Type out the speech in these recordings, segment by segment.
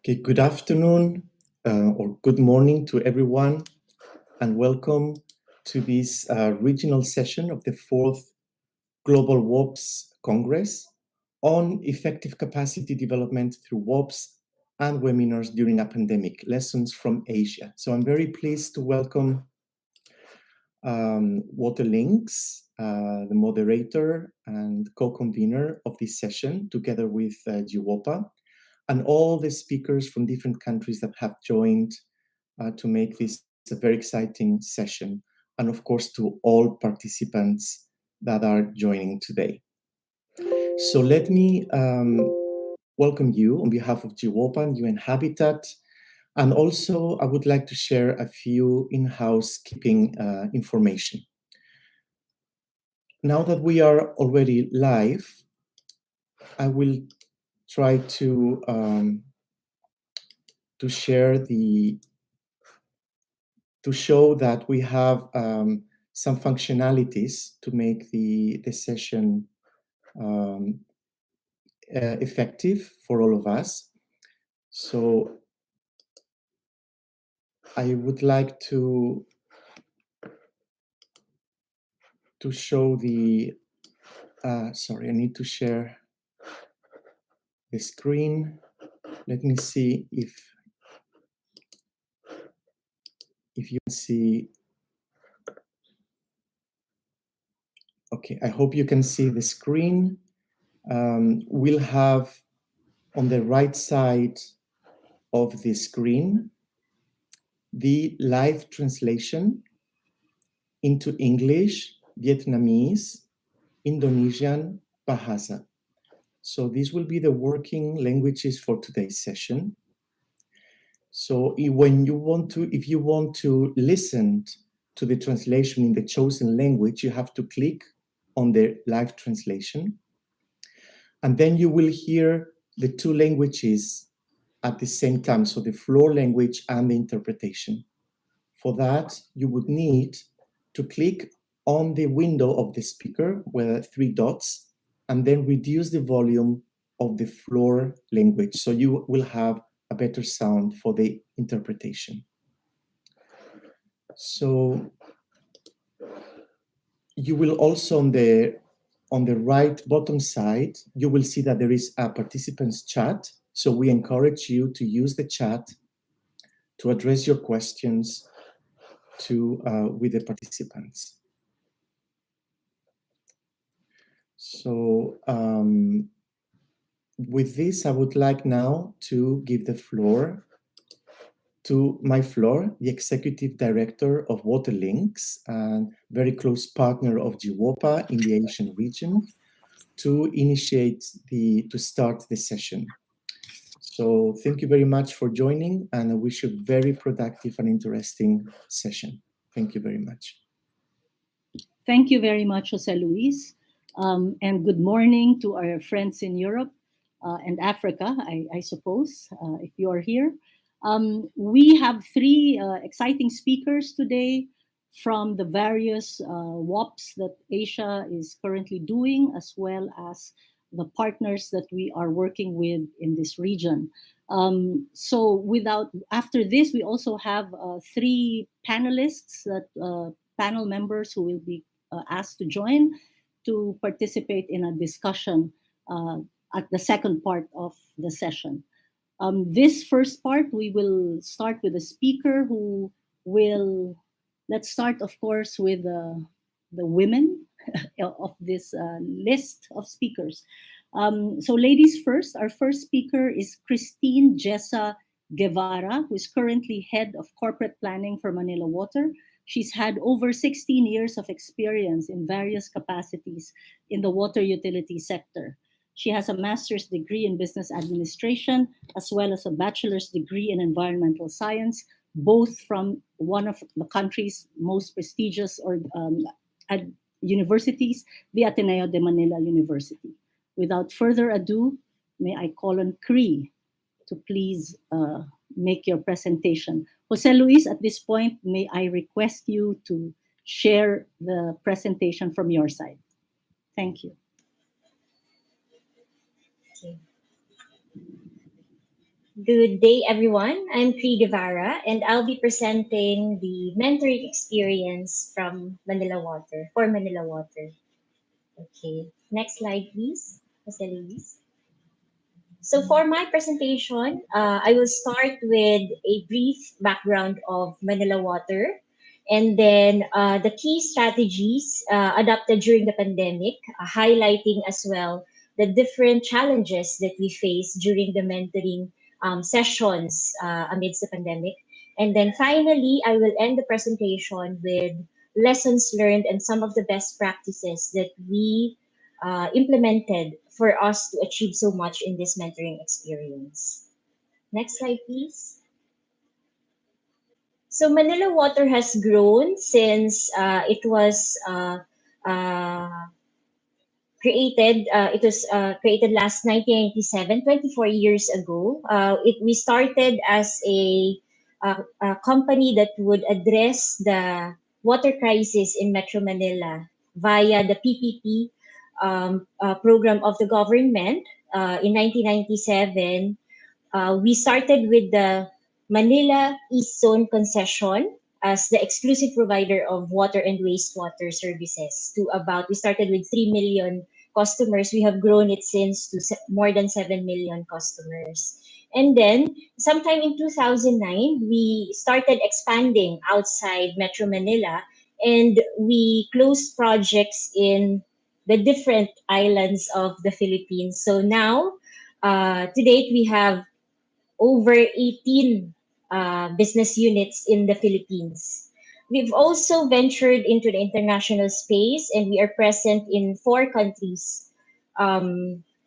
Okay, good afternoon or good morning to everyone, and welcome to this regional session of the 4th Global WOPs Congress on effective capacity development through WOPs and webinars during a pandemic, lessons from Asia. So I'm very pleased to welcome Waterlings, the moderator and co-convener of this session, together with WOPA, and all the speakers from different countries that have joined to make this a very exciting session, and of course to all participants that are joining today. So let me welcome you on behalf of GWOPA and UN Habitat, and also I would like to share a few in-house keeping information. Now that we are already live, I will try to share to show that we have some functionalities to make the session effective for all of us. So I would like to show the, sorry, I need to share the screen. Let me see if you can see. Okay, I hope you can see the screen. We'll have on the right side of the screen the live translation into English, Vietnamese, Indonesian, Bahasa. So these will be the working languages for today's session. So when you want to, if you want to listen to the translation in the chosen language, you have to click on the live translation. And then you will hear the two languages at the same time, so the floor language and the interpretation. For that, you would need to click on the window of the speaker with 3 dots and then reduce the volume of the floor language, so you will have a better sound for the interpretation. So you will also on the right bottom side, you will see that there is a participants chat. So we encourage you to use the chat to address your questions with the participants. So with this, I would like now to give the floor to the Executive Director of Waterlings and very close partner of GWOPA in the Asian region, to start the session. So thank you very much for joining, and I wish you a very productive and interesting session. Thank you very much. Thank you very much, Jose Luis. And good morning to our friends in Europe and Africa, I suppose, if you are here. We have 3 exciting speakers today from the various WOPs that Asia is currently doing, as well as the partners that we are working with in this region. So after this, we also have 3 panelists, panel members who will be asked to join to participate in a discussion at the second part of the session. This first part, we will start with a speaker who will, let's start, of course, with the women of this list of speakers. So ladies first, our first speaker is Christine Jessa Guevara, who is currently head of corporate planning for Manila Water. She's had over 16 years of experience in various capacities in the water utility sector. She has a master's degree in business administration, as well as a bachelor's degree in environmental science, both from one of the country's most prestigious universities, the Ateneo de Manila University. Without further ado, may I call on Cree to please make your presentation. Jose Luis, at this point, may I request you to share the presentation from your side. Thank you. Good day, everyone. I'm Pri Guevara, and I'll be presenting the mentoring experience from Manila Water, for Manila Water. Okay, next slide, please, Jose Luis. So for my presentation, I will start with a brief background of Manila Water and then the key strategies adopted during the pandemic, highlighting as well the different challenges that we face during the mentoring sessions amidst the pandemic. And then finally, I will end the presentation with lessons learned and some of the best practices that we implemented for us to achieve so much in this mentoring experience. Next slide, please. So Manila Water has grown since it was created. It was created last 1997, 24 years ago. We started as a company that would address the water crisis in Metro Manila via the PPP program of the government in 1997. We started with the Manila East Zone concession as the exclusive provider of water and wastewater services to about, we started with 3 million customers. We have grown it since to more than 7 million customers. And then, sometime in 2009, we started expanding outside Metro Manila and we closed projects in the different islands of the Philippines. So now, to date, we have over 18 business units in the Philippines. We've also ventured into the international space and we are present in 4 countries: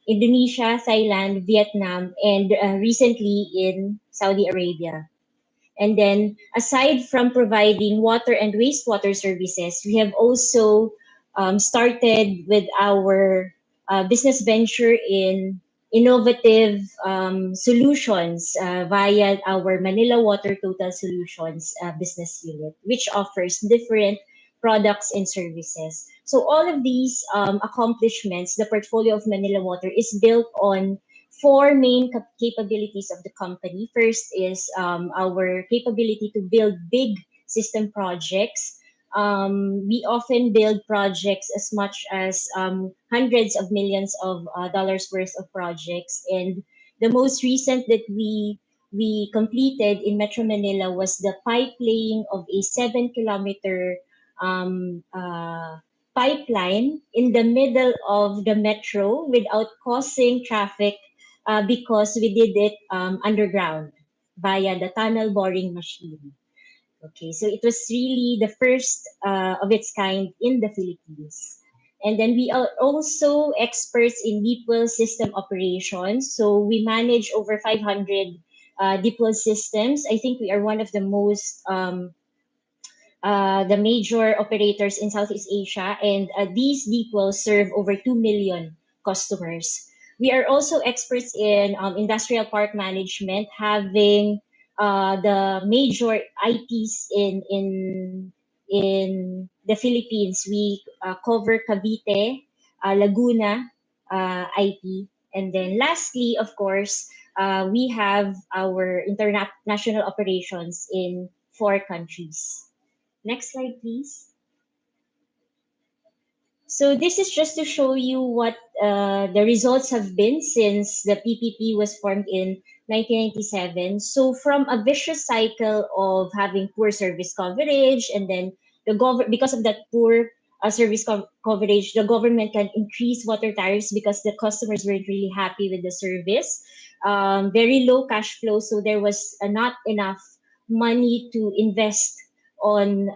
Indonesia, Thailand, Vietnam, and recently in Saudi Arabia. And then, aside from providing water and wastewater services, we have also started with our business venture in innovative solutions via our Manila Water Total Solutions business unit, which offers different products and services. So, all of these accomplishments, the portfolio of Manila Water is built on 4 main capabilities of the company. First is our capability to build big system projects. We often build projects as much as hundreds of millions of dollars worth of projects. And the most recent that we completed in Metro Manila was the pipe laying of a 7 kilometer um, uh, pipeline in the middle of the metro without causing traffic because we did it underground via the tunnel boring machine. Okay, so it was really the first of its kind in the Philippines. And then we are also experts in deep well system operations. So we manage over 500 deep well systems. I think we are one of the major operators in Southeast Asia, and these deep wells serve over 2 million customers. We are also experts in industrial park management, having the major IPs in the Philippines. We cover Cavite, Laguna IP, and then lastly, of course, we have our international operations in 4 countries. Next slide, please. So this is just to show you what the results have been since the PPP was formed in 1997. So from a vicious cycle of having poor service coverage, and then because of that poor coverage, the government can increase water tariffs because the customers weren't really happy with the service. Very low cash flow, so there was not enough money to invest on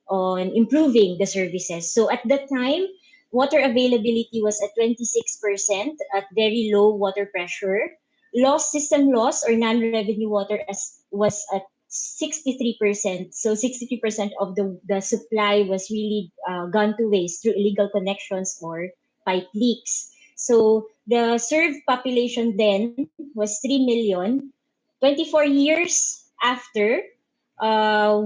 on improving the services. So at that time, water availability was at 26% at very low water pressure. System loss or non-revenue water was at 63%. So 63% of the supply was really gone to waste through illegal connections or pipe leaks. So the served population then was 3 million. 24 years after,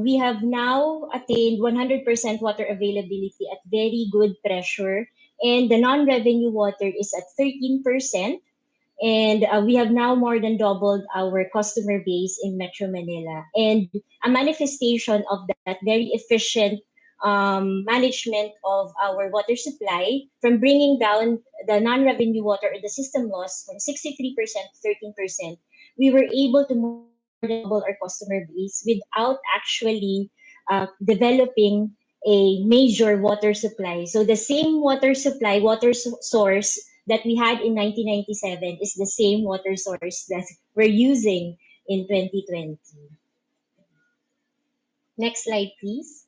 we have now attained 100% water availability at very good pressure, and the non-revenue water is at 13%, And we have now more than doubled our customer base in Metro Manila. And a manifestation of that very efficient management of our water supply, from bringing down the non-revenue water or the system loss from 63% to 13%, we were able to more than double our customer base without actually developing a major water supply. So the same water supply, source that we had in 1997 is the same water source that we're using in 2020. Next slide, please.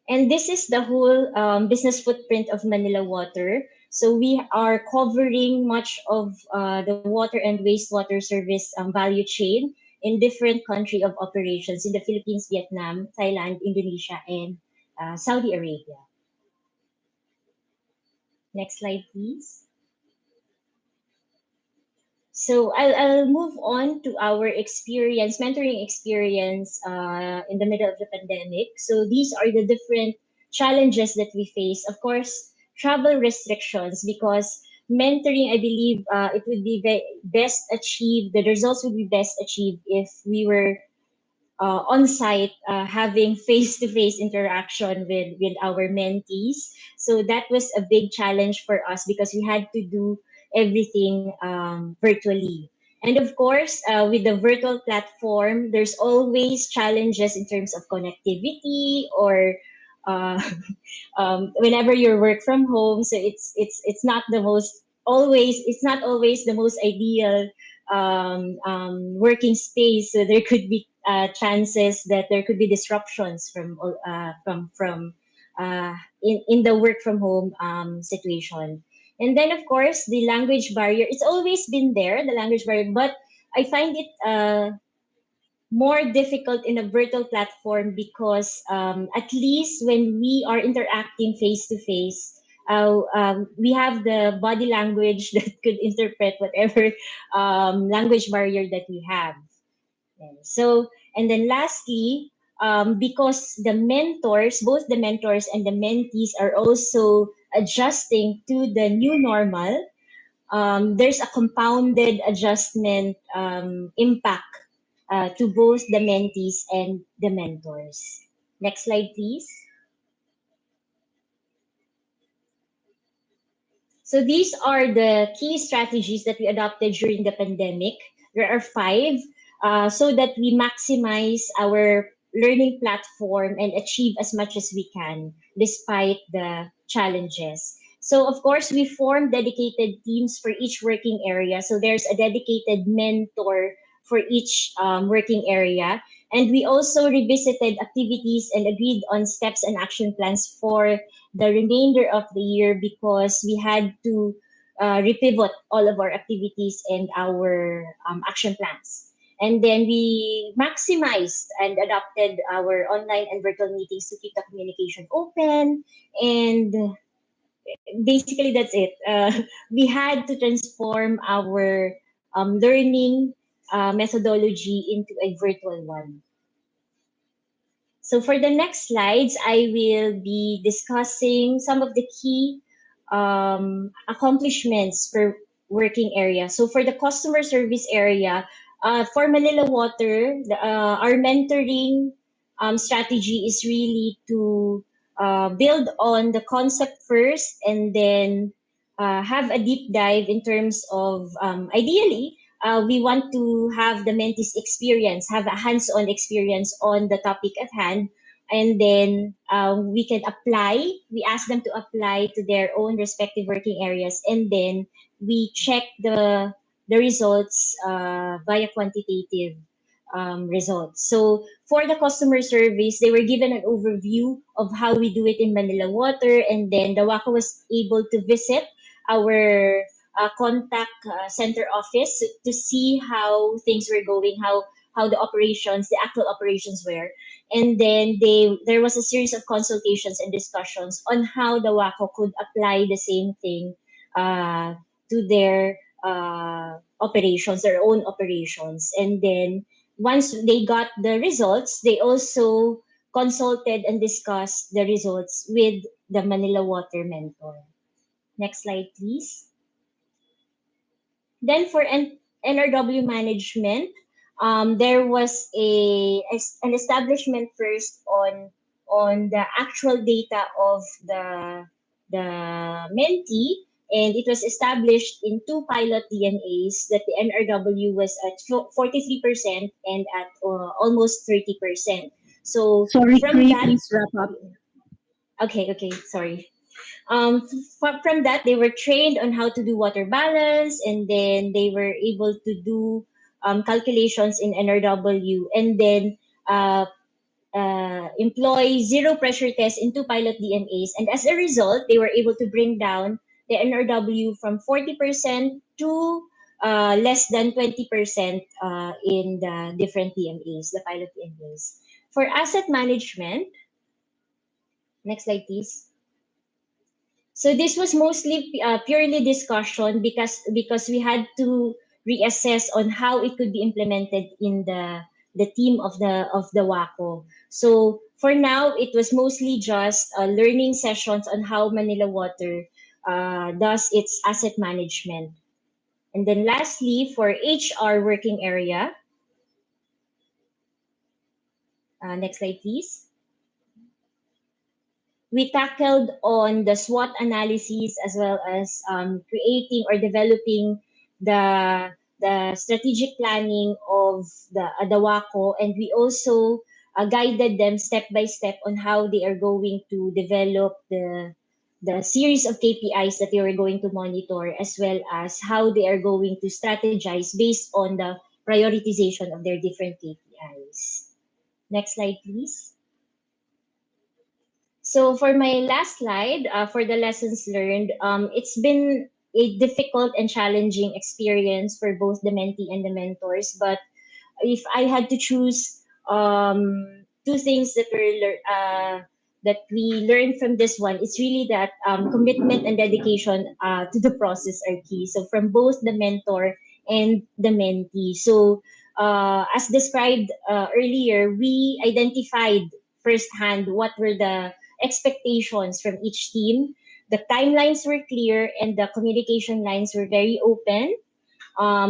And this is the whole business footprint of Manila Water. So we are covering much of the water and wastewater service value chain in different country of operations in the Philippines, Vietnam, Thailand, Indonesia, and Saudi Arabia. Next slide, please. So I'll move on to our experience, mentoring experience in the middle of the pandemic. So these are the different challenges that we face. Of course, travel restrictions, because mentoring, I believe it would be best achieved, the results would be best achieved if we were on site, having face to face interaction with our mentees. So that was a big challenge for us because we had to do everything virtually. And of course, with the virtual platform, there's always challenges in terms of connectivity or uh, whenever you work from home. So it's not the most always it's not always the most ideal working space. So there could be chances that there could be disruptions uh, in the work from home situation. And then of course the language barrier. It's always been there, the language barrier, but I find it more difficult in a virtual platform because at least when we are interacting face to face, we have the body language that could interpret whatever language barrier that we have. And so, and then lastly, because the mentors, both the mentors and the mentees are also adjusting to the new normal, there's a compounded adjustment impact to both the mentees and the mentors. Next slide, please. So these are the key strategies that we adopted during the pandemic. There are five, so that we maximize our learning platform and achieve as much as we can despite the challenges. So of course, we form dedicated teams for each working area. So there's a dedicated mentor for each working area. And we also revisited activities and agreed on steps and action plans for the remainder of the year because we had to repivot all of our activities and our action plans. And then we maximized and adopted our online and virtual meetings to keep the communication open. And basically, that's it. We had to transform our learning methodology into a virtual one. So for the next slides, I will be discussing some of the key accomplishments per working area. So for the customer service area, for Manila Water, our mentoring strategy is really to build on the concept first and then have a deep dive in terms of ideally we want to have the mentees experience, have a hands-on experience on the topic at hand, and then we can apply. We ask them to apply to their own respective working areas, and then we check the results via quantitative results. So for the customer service, they were given an overview of how we do it in Manila Water, and then the WACO was able to visit our contact center office to see how things were going, how the operations, the actual operations were, and then there was a series of consultations and discussions on how the WACO could apply the same thing to their operations, their own operations, and then once they got the results, they also consulted and discussed the results with the Manila Water mentor. Next slide, please. Then for NRW management, there was an establishment first on the actual data of the mentee, and it was established in two pilot DNAs that the NRW was at 43% and at almost 30%. So Sorry, from Cree, that, please wrap up. okay, sorry. From that, they were trained on how to do water balance, and then they were able to do calculations in NRW, and then uh, employ zero pressure tests into pilot DNAs. And as a result, they were able to bring down the NRW from 40% to less than 20% in the different DMAs, the pilot DMAs. For asset management, next slide, please. So this was mostly purely discussion because we had to reassess on how it could be implemented in the team of the WACO. So for now, it was mostly just learning sessions on how Manila Water does its asset management. And then lastly, for HR working area, next slide please. We tackled on the SWOT analysis as well as creating or developing the strategic planning of the WACO, and we also guided them step by step on how they are going to develop the series of KPIs that they are going to monitor, as well as how they are going to strategize based on the prioritization of their different KPIs. Next slide, please. So for my last slide, for the lessons learned, it's been a difficult and challenging experience for both the mentee and the mentors. But if I had to choose two things that we learned from this one, it's really that commitment and dedication to the process are key. So from both the mentor and the mentee. So as described earlier, we identified firsthand what were the expectations from each team. The timelines were clear and the communication lines were very open.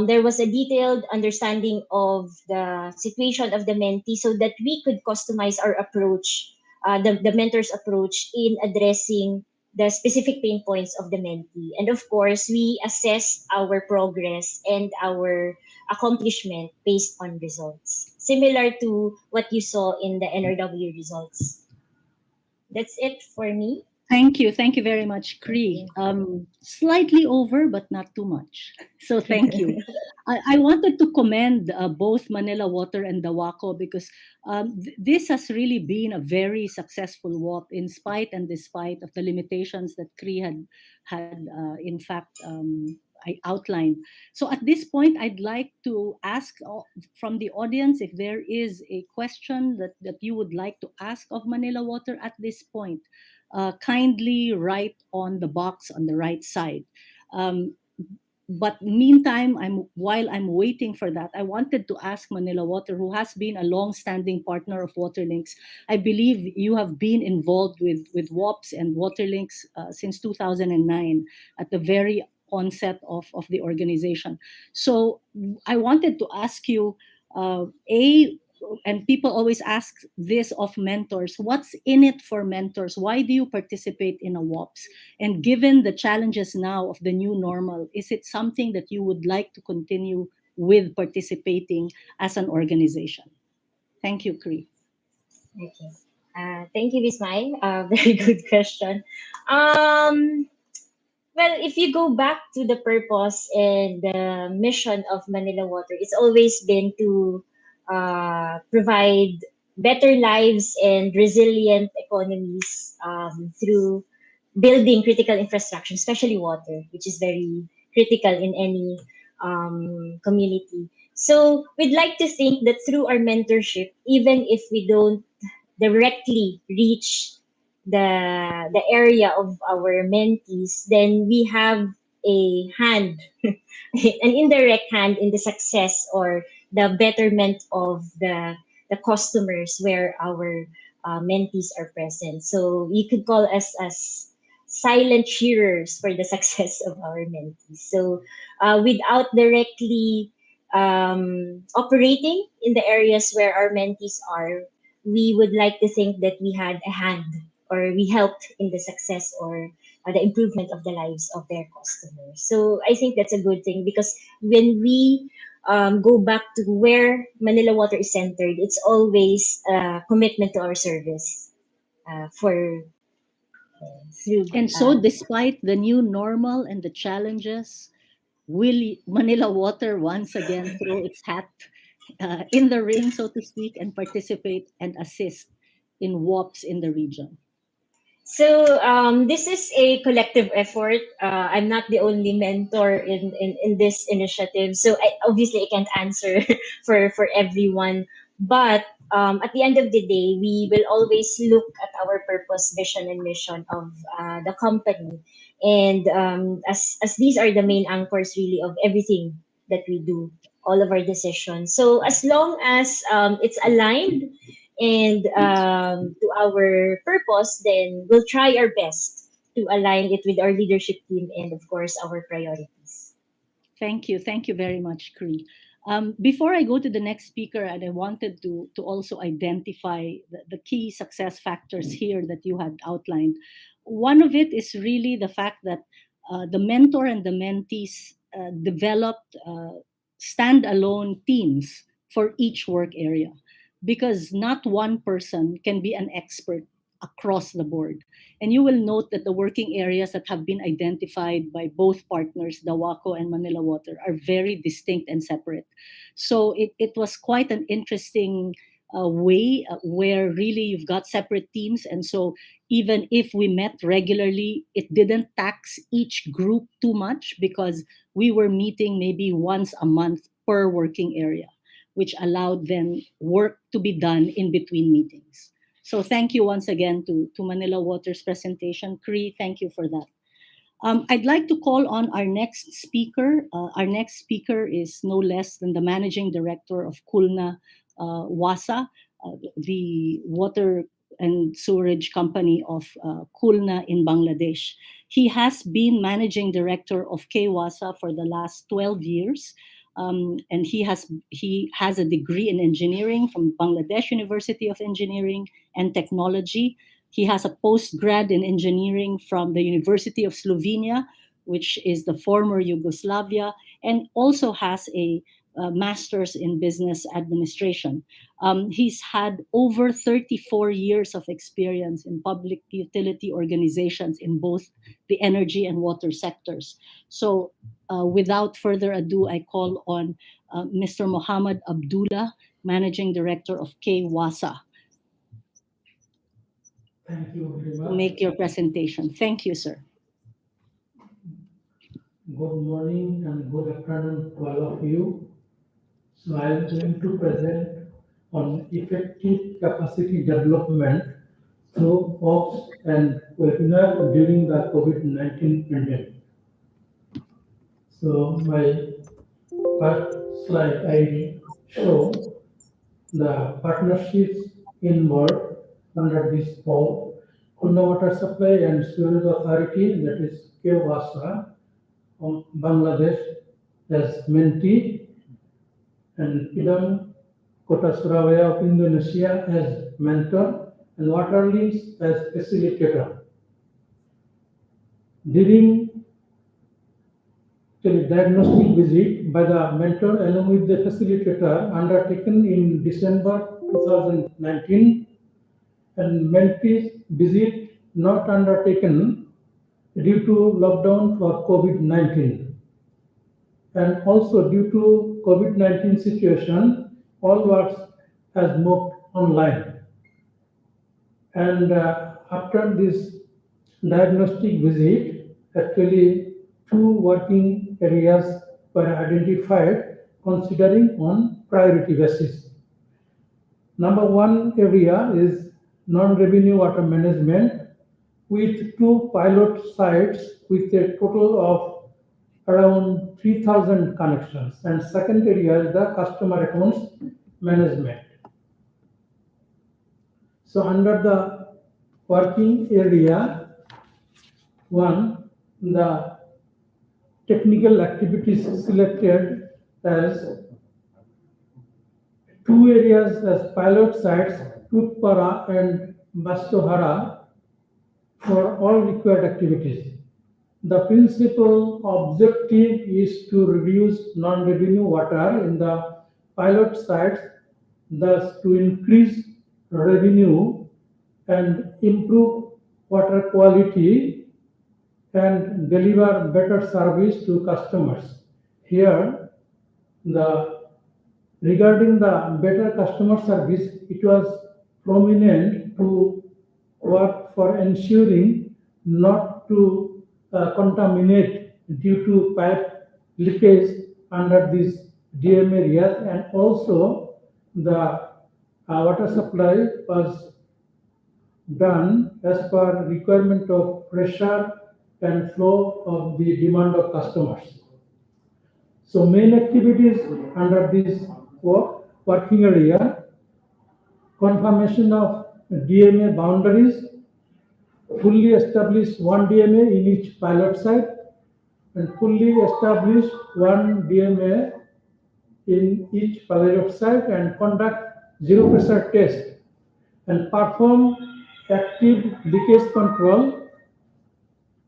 There was a detailed understanding of the situation of the mentee so that we could customize our approach, the mentor's approach in addressing the specific pain points of the mentee. And of course, we assess our progress and our accomplishment based on results, similar to what you saw in the NRW results. That's it for me. Thank you. Thank you very much, Cree. Slightly over, but not too much. So thank you. I wanted to commend both Manila Water and the WACO because this has really been a very successful WOP in spite and despite of the limitations that Cree had in fact I outlined. So at this point, I'd like to ask from the audience if there is a question that you would like to ask of Manila Water at this point. Kindly write on the box on the right side. But meantime, while I'm waiting for that, I wanted to ask Manila Water, who has been a long-standing partner of Waterlinks. I believe you have been involved with WOPs and Waterlinks since 2009 at the very onset of the organization. So I wanted to ask you, and people always ask this of mentors, what's in it for mentors? Why do you participate in a WOPs? And given the challenges now of the new normal, is it something that you would like to continue with participating as an organization? Thank you, Cree. Okay. Thank you, Miss Mai. Very good question. Well, if you go back to the purpose and the mission of Manila Water, it's always been to provide better lives and resilient economies through building critical infrastructure, especially water, which is very critical in any community. So we'd like to think that through our mentorship, even if we don't directly reach the area of our mentees, then we have a hand, an indirect hand in the success or the betterment of the customers where our mentees are present. So you could call us as silent cheerers for the success of our mentees. So without directly operating in the areas where our mentees are, we would like to think that we had a hand or we helped in the success or the improvement of the lives of their customers. So I think that's a good thing because when we go back to where Manila Water is centered, it's always a commitment to our service for through. And so, despite the new normal and the challenges, will Manila Water once again throw its hat in the ring, so to speak, and participate and assist in WOPs in the region? So this is a collective effort. I'm not the only mentor in this initiative. So obviously I can't answer for everyone. But at the end of the day, we will always look at our purpose, vision, and mission of the company. And as these are the main anchors really of everything that we do, all of our decisions. So as long as it's aligned and to our purpose, then we'll try our best to align it with our leadership team and, of course, our priorities. Thank you. Thank you very much, Cree. Before I go to the next speaker, and I wanted to also identify the key success factors here that you had outlined. One of it is really the fact that the mentor and the mentees developed standalone teams for each work area, because not one person can be an expert across the board. And you will note that the working areas that have been identified by both partners, Dawaco and Manila Water, are very distinct and separate. So it was quite an interesting way where really you've got separate teams. And so even if we met regularly, it didn't tax each group too much because we were meeting maybe once a month per working area, which allowed then work to be done in between meetings. So thank you once again to Manila Water's presentation. Cree, thank you for that. I'd like to call on our next speaker. Our next speaker is no less than the Managing Director of Kulna Wasa, the water and sewerage company of Kulna in Bangladesh. He has been Managing Director of KWASA for the last 12 years. And he has a degree in engineering from Bangladesh University of Engineering and Technology. He has a postgrad in engineering from the University of Slovenia, which is the former Yugoslavia, and also has a master's in business administration. He's had over 34 years of experience in public utility organizations in both the energy and water sectors. So without further ado, I call on Mr. Muhammad Abdullah, Managing Director of KWASA. Thank you very much. To make your presentation. Thank you, sir. Good morning and good afternoon to all of you. So I am going to present on effective capacity development through WOPs and webinars during the COVID-19 pandemic. So my first slide, I show the partnerships involved under this WOP. Kulna Water Supply and Sewerage Authority, that is KWASA, of Bangladesh as mentee, and Idam Kota Surabaya of Indonesia as mentor, and Waterlings as facilitator. During the diagnostic visit by the mentor along with the facilitator undertaken in December 2019, and mentees visit not undertaken due to lockdown for COVID-19. And also due to COVID-19 situation, all works has moved online. And after this diagnostic visit, actually 2 working areas were identified considering on priority basis. Number 1 area is non-revenue water management with 2 pilot sites with a total of around 3,000 connections, and second area is the customer accounts management. So under the working area, 1, the technical activities selected as 2 areas as pilot sites, Tutpara and Bastohara, for all required activities. The principal objective is to reduce non-revenue water in the pilot sites, thus to increase revenue and improve water quality and deliver better service to customers. Here, regarding the better customer service, it was prominent to work for ensuring not to contaminate due to pipe leakage under these DM areas, and also the water supply was done as per requirement of pressure and flow of the demand of customers. So main activities under this working area: confirmation of DMA boundaries, fully established one DMA in each pilot site, and fully established one DMA in each pilot site, and conduct zero pressure test and perform active leakage control,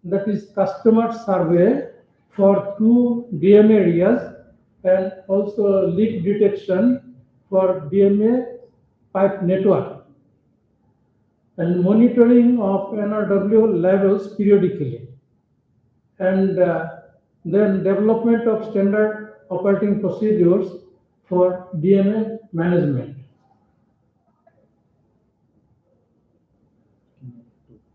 that is customer survey for 2 DMA areas, and also leak detection for DMA pipe network, and monitoring of NRW levels periodically, and then development of standard operating procedures for DMA management.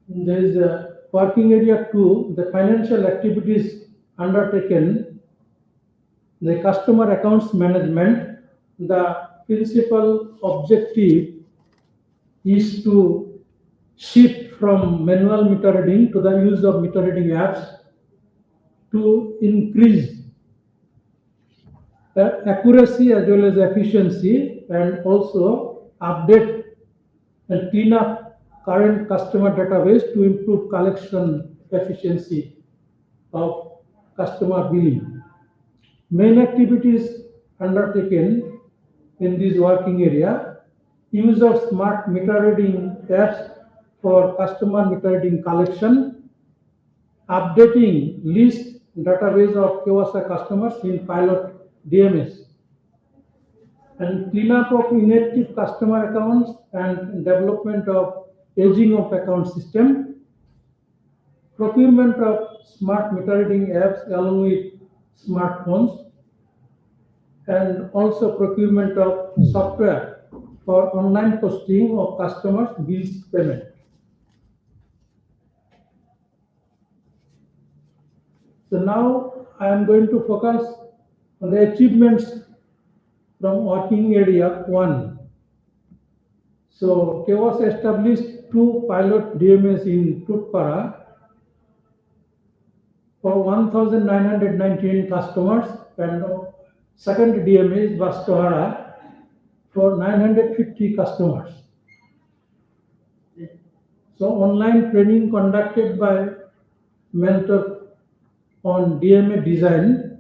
There is a working area 2, the financial activities undertaken, the customer accounts management. The principal objective is to shift from manual meter reading to the use of meter reading apps to increase the accuracy as well as efficiency, and also update and clean up current customer database to improve collection efficiency of customer billing. Main activities undertaken in this working area: use of smart meter reading apps for customer meter reading collection, updating list database of KYC customers in pilot DMS, and cleanup of inactive customer accounts and development of aging of account system, procurement of smart meter reading apps along with smartphones, and also procurement of software for online posting of customers' bills payment. So now I am going to focus on the achievements from working area 1. So KOS established 2 pilot DMS in Tutpara for 1,919 customers, and second DMA is Bastohara for 950 customers. So online training conducted by mentor on DMA design,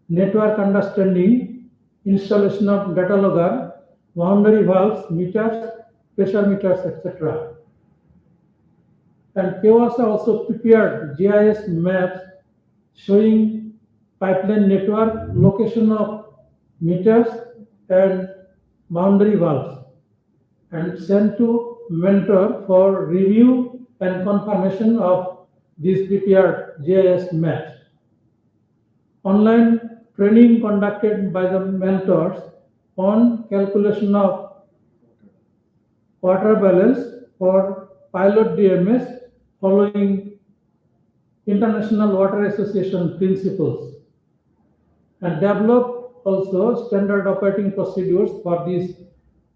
network understanding, installation of data logger, boundary valves, meters, pressure meters, etc. And KOASA also prepared GIS maps showing pipeline network, location of meters and boundary valves, and sent to mentor for review and confirmation of these prepared GIS maps. Online training conducted by the mentors on calculation of water balance for pilot DMS following International Water Association principles, and develop also standard operating procedures for these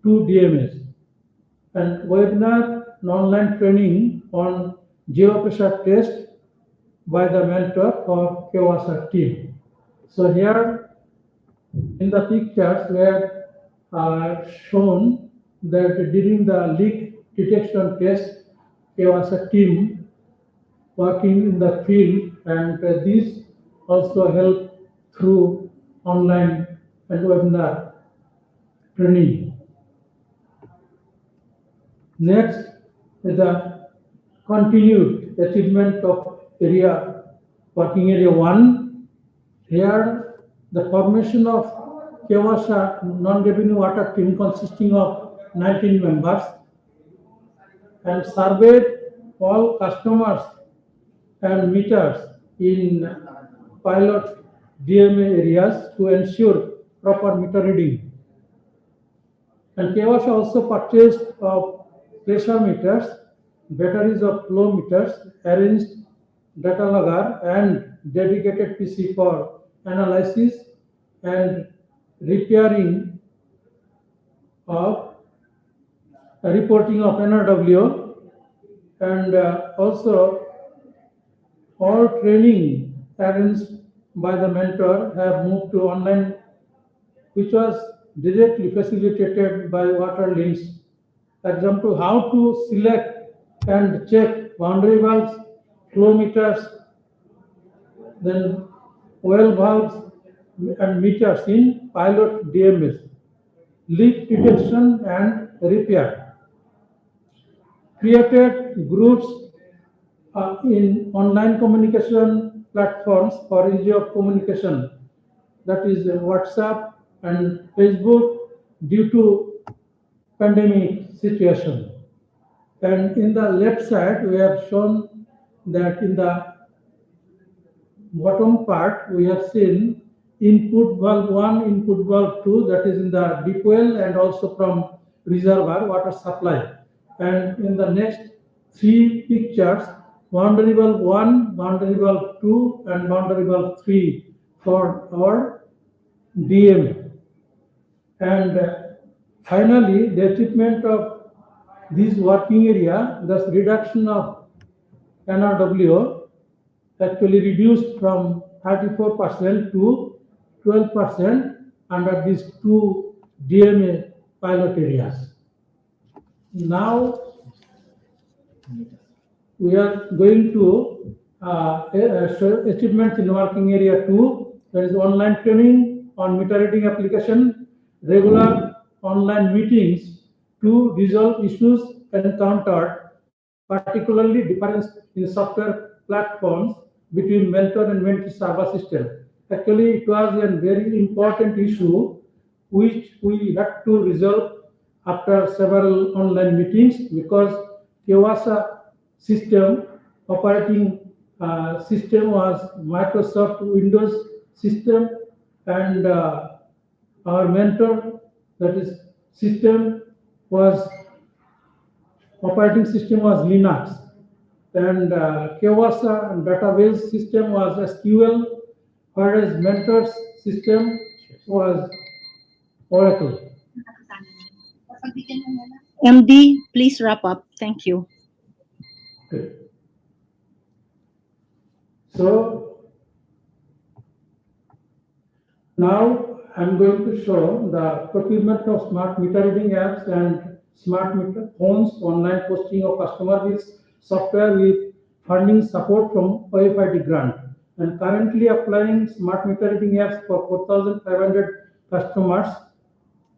2 DMS, and webinar and online training on zero pressure test by the mentor for KOASA team. So here in the pictures were shown that during the leak detection test, KOASA team working in the field, and these also help through online and webinar training. Next is the continued achievement of working area 1. Here, the formation of Kewasha non-revenue water team consisting of 19 members and surveyed all customers and meters in pilot DMA areas to ensure proper meter reading. And Kewasha also purchased of pressure meters, batteries of flow meters, arranged data logger and dedicated PC for analysis and repairing of reporting of NRW, and also all training arranged by the mentor have moved to online, which was directly facilitated by Waterlings. Example, how to select and check boundary valves, flow meters, then well valves and meters in pilot DMS, leak detection and repair. Created groups in online communication platforms for ease of communication, that is WhatsApp and Facebook, due to pandemic situation. And in the left side, we have shown that in the bottom part, we have seen input valve 1, input valve 2, that is in the deep well and also from reservoir water supply. And in the next 3 pictures, boundary valve 1, boundary valve 2, and boundary valve 3 for our DMA. And finally, the achievement of this working area, thus reduction of NRW, actually reduced from 34% to 12% under these 2 DMA pilot areas. Now we are going to show achievements in working area 2. There is online training on meter reading application, regular online meetings to resolve issues encountered, particularly difference in software platforms between mentor and mentee server system. Actually, it was a very important issue which we had to resolve after several online meetings, because Kewasha system operating system was Microsoft Windows system, and our mentor, that is system, was operating system was Linux, and Kewasha database system was SQL, whereas mentor's system was Oracle. MD, please wrap up. Thank you. Okay. So now I'm going to show the procurement of smart meter reading apps and smart meter phones, online posting of customer bills, software with funding support from OFID grant, and currently applying smart meter reading apps for 4,500 customers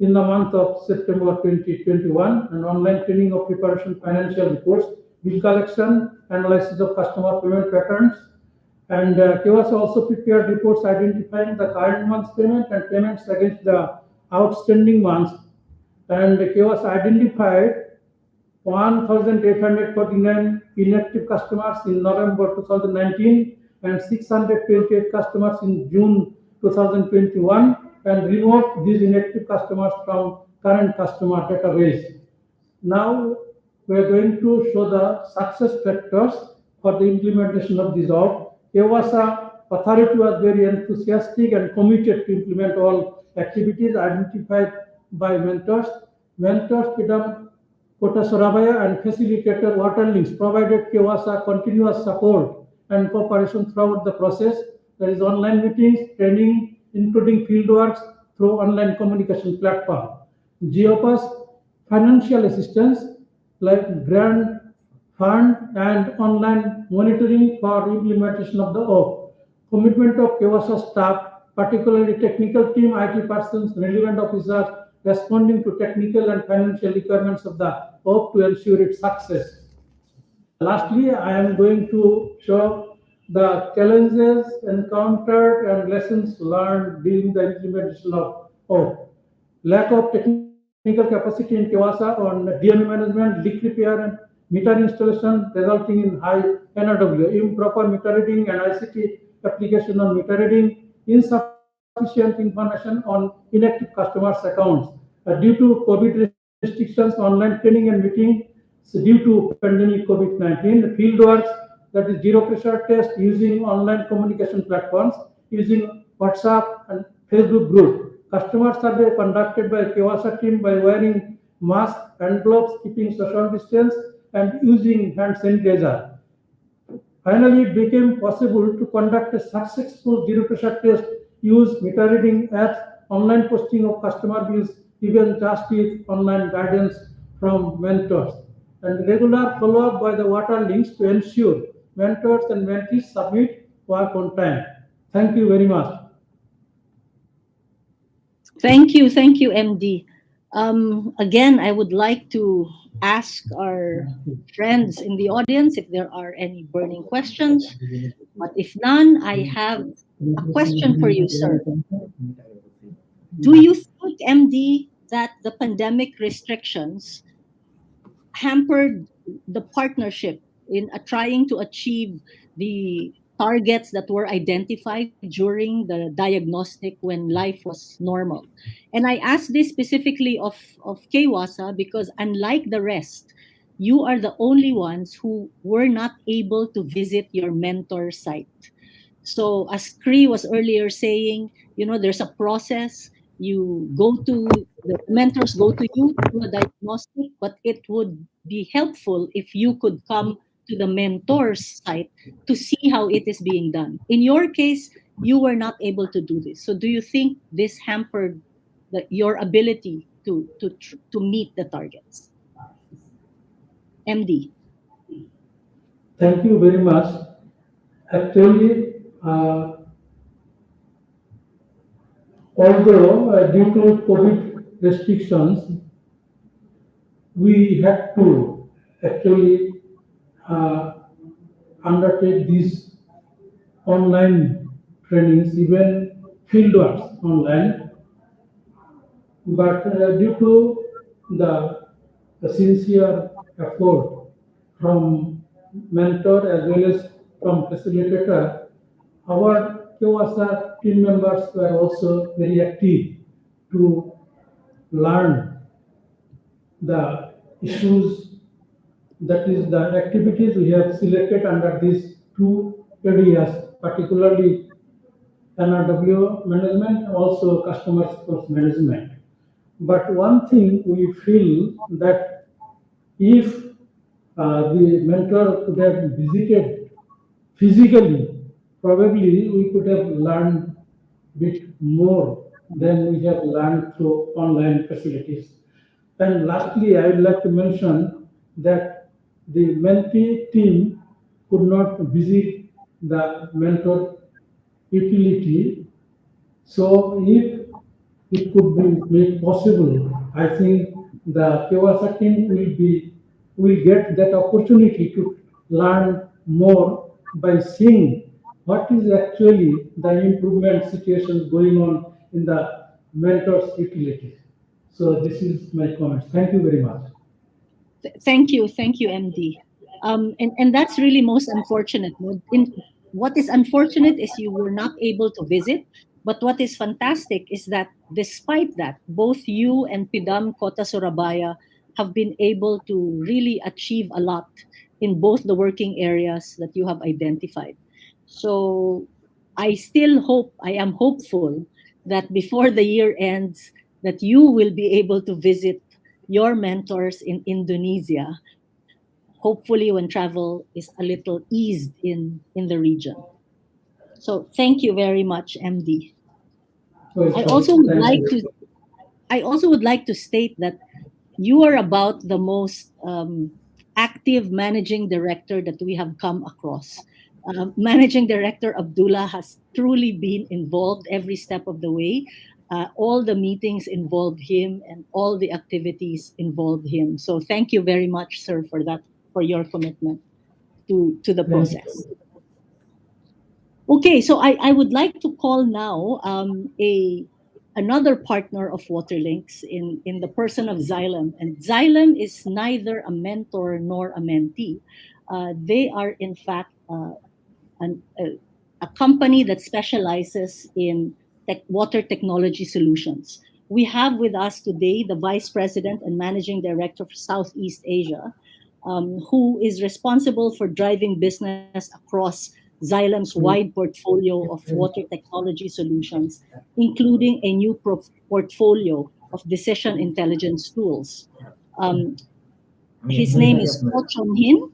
in the month of September 2021, and online training of preparation financial reports, bill collection, analysis of customer payment patterns, and Kewasha also prepared reports identifying the current month's payment and payments against the outstanding months. And Kewasha identified 1,849 inactive customers in November 2019 and 628 customers in June 2021, and removed these inactive customers from current customer database. Now we are going to show the success factors for the implementation of this OP. Kewasha authority was very enthusiastic and committed to implement all activities identified by mentors. Mentors Pidam Kota Surabaya and facilitator Waterlings provided Kewasha continuous support and cooperation throughout the process. There is online meetings, training, including field works through online communication platform. GOPS financial assistance like grant fund, and online monitoring for implementation of the OP. Commitment of KEWASA staff, particularly technical team, IT persons, relevant officers, responding to technical and financial requirements of the OP to ensure its success. Lastly, I am going to show the challenges encountered and lessons learned during the implementation of OP. Lack of technical capacity in KEWASA on DME management, leak repair, and meter installation resulting in high NRW, improper meter reading and ICT application on meter reading, insufficient information on inactive customers' accounts. Due to COVID restrictions, online training and meeting due to pandemic COVID-19, field works, that is zero pressure test using online communication platforms, using WhatsApp and Facebook group. Customer survey conducted by KEWASA team by wearing mask and gloves, keeping social distance, and using hand sanitizer. Finally, it became possible to conduct a successful zero pressure test, use meter reading apps, online posting of customer bills, even just with online guidance from mentors, and regular follow-up by the Waterlings to ensure mentors and mentees submit work on time. Thank you very much. Thank you, MD. Again, I would like to ask our friends in the audience if there are any burning questions. But if none, I have a question for you, sir. Do you think, MD, that the pandemic restrictions hampered the partnership in trying to achieve the targets that were identified during the diagnostic when life was normal? And I ask this specifically of Kwasa because unlike the rest, you are the only ones who were not able to visit your mentor site. So as Cree was earlier saying, there's a process. You go to the mentors go to you to do a diagnostic, but it would be helpful if you could come to the mentor's site to see how it is being done. In your case, you were not able to do this. So do you think this hampered your ability to meet the targets? MD. Thank you very much. Actually, although due to COVID restrictions, we had to actually uh, undertake these online trainings, even fieldworks online. But due to the sincere effort from mentor as well as from facilitator, our KEWASA team members were also very active to learn the issues, that is the activities we have selected under these two areas, particularly NRW management, also customer support management. But one thing we feel that if the mentor could have visited physically, probably we could have learned a bit more than we have learned through online facilities. And lastly, I would like to mention that the mentee team could not visit the mentor utility. So if it could be made possible, I think the KEWASA team will get that opportunity to learn more by seeing what is actually the improvement situations going on in the mentors utility. So this is my comments. Thank you very much. Thank you, MD. And that's really most unfortunate. What is unfortunate is you were not able to visit, but what is fantastic is that despite that, both you and Pidam Kota Surabaya have been able to really achieve a lot in both the working areas that you have identified. So I am hopeful that before the year ends, that you will be able to visit your mentors in Indonesia, hopefully when travel is a little eased in the region. So thank you very much, MD. I also would Thank like you. to I also would like to state that you are about the most active managing director that we have come across. Managing Director Abdullah has truly been involved every step of the way. All the meetings involved him and all the activities involved him. So thank you very much, sir, for that, for your commitment to the Thank you. process. Okay, so I would like to call now another partner of Waterlinks in the person of Xylem. And Xylem is neither a mentor nor a mentee. They are, in fact, a company that specializes in water technology solutions. We have with us today the Vice President and Managing Director for Southeast Asia, who is responsible for driving business across Xylem's wide portfolio of water technology solutions, including a new portfolio of decision intelligence tools. Um, his name is Ko Chong Hin,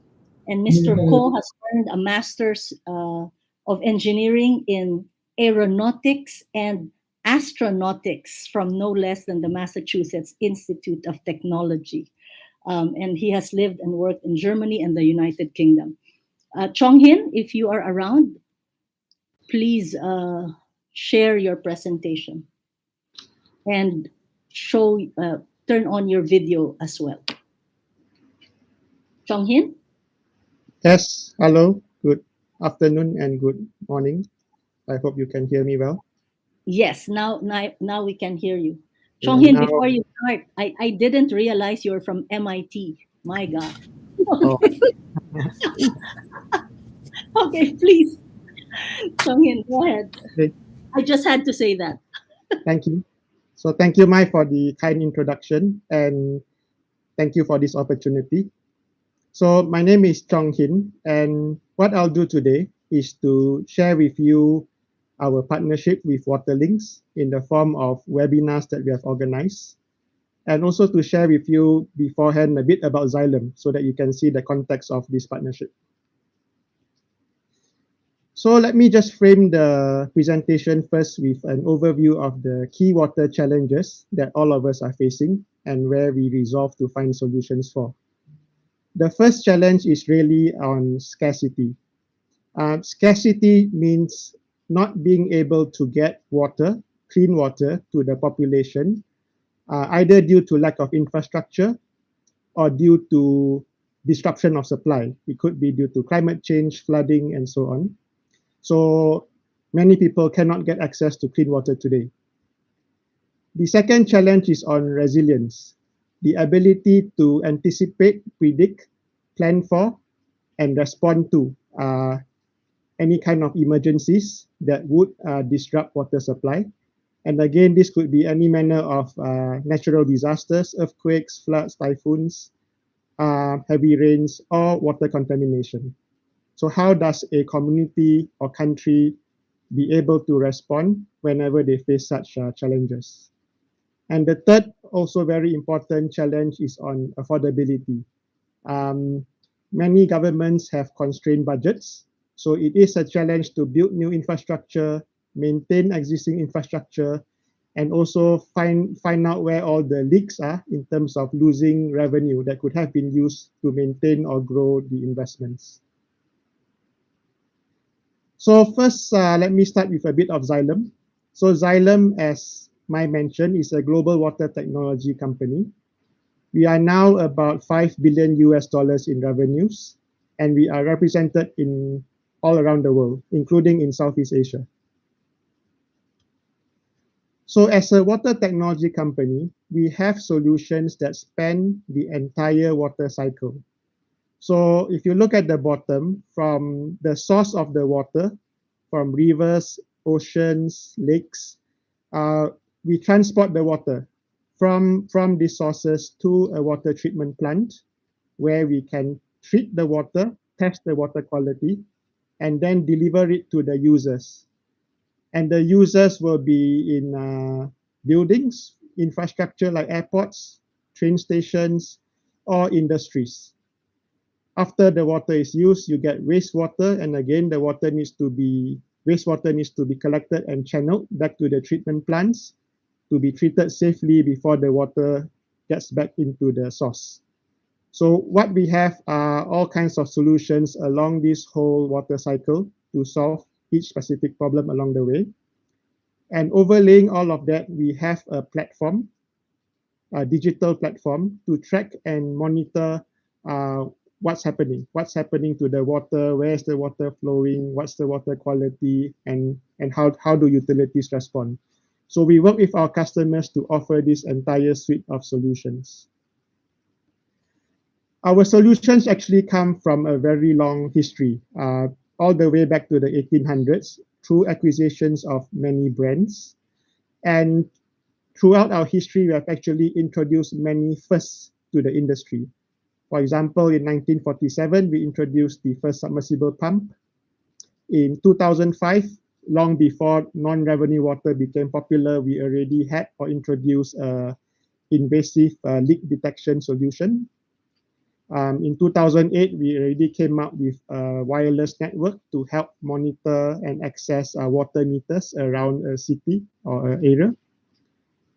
and Mr. Ko has earned a master's of engineering in aeronautics and astronautics from no less than the Massachusetts Institute of Technology. And he has lived and worked in Germany and the United Kingdom. Chong Hin, if you are around, please share your presentation and turn on your video as well. Chong Hin? Yes, hello, good afternoon and good morning. I hope you can hear me well. Yes, now we can hear you. Chong Hin, before you start, I didn't realize you're from MIT. My God. Oh. Okay, please. Chong Hin, go ahead. Okay. I just had to say that. Thank you. So thank you, Mai, for the kind introduction, and thank you for this opportunity. So my name is Chong Hin, and what I'll do today is to share with you our partnership with Waterlings in the form of webinars that we have organized, and also to share with you beforehand a bit about Xylem so that you can see the context of this partnership. So let me just frame the presentation first with an overview of the key water challenges that all of us are facing and where we resolve to find solutions for. The first challenge is really on scarcity. Scarcity means not being able to get water, clean water, to the population, either due to lack of infrastructure or due to disruption of supply. It could be due to climate change, flooding, and so on. So many people cannot get access to clean water today. The second challenge is on resilience, the ability to anticipate, predict, plan for, and respond to any kind of emergencies that would disrupt water supply. And again, this could be any manner of natural disasters, earthquakes, floods, typhoons, heavy rains, or water contamination. So how does a community or country be able to respond whenever they face such challenges? And the third, also very important challenge is on affordability. Many governments have constrained budgets, so it is a challenge to build new infrastructure, maintain existing infrastructure, and also find out where all the leaks are in terms of losing revenue that could have been used to maintain or grow the investments. So first, let me start with a bit of Xylem. So Xylem, as Mai mentioned, is a global water technology company. We are now about $5 billion in revenues, and we are represented in all around the world, including in Southeast Asia. So as a water technology company, we have solutions that span the entire water cycle. So if you look at the bottom, from the source of the water, from rivers, oceans, lakes, we transport the water from these sources to a water treatment plant where we can treat the water, test the water quality, and then deliver it to the users. And the users will be in buildings, infrastructure like airports, train stations, or industries. After the water is used, you get wastewater, and again, the wastewater needs to be collected and channeled back to the treatment plants to be treated safely before the water gets back into the source. So what we have are all kinds of solutions along this whole water cycle to solve each specific problem along the way. And overlaying all of that, we have a platform, a digital platform to track and monitor what's happening to the water, where's the water flowing, what's the water quality, and how do utilities respond. So we work with our customers to offer this entire suite of solutions. Our solutions actually come from a very long history, all the way back to the 1800s, through acquisitions of many brands. And throughout our history, we have actually introduced many firsts to the industry. For example, in 1947, we introduced the first submersible pump. In 2005, long before non-revenue water became popular, we already had or introduced invasive leak detection solution. In 2008, we already came up with a wireless network to help monitor and access water meters around a city or an area.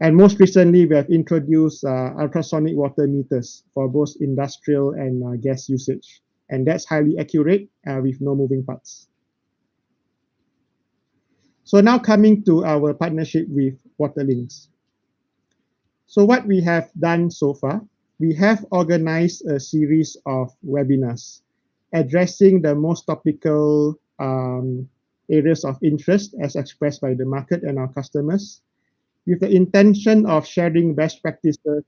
And most recently, we have introduced ultrasonic water meters for both industrial and gas usage. And that's highly accurate with no moving parts. So now coming to our partnership with Waterlings. So what we have done so far, we have organized a series of webinars addressing the most topical areas of interest as expressed by the market and our customers, with the intention of sharing best practices,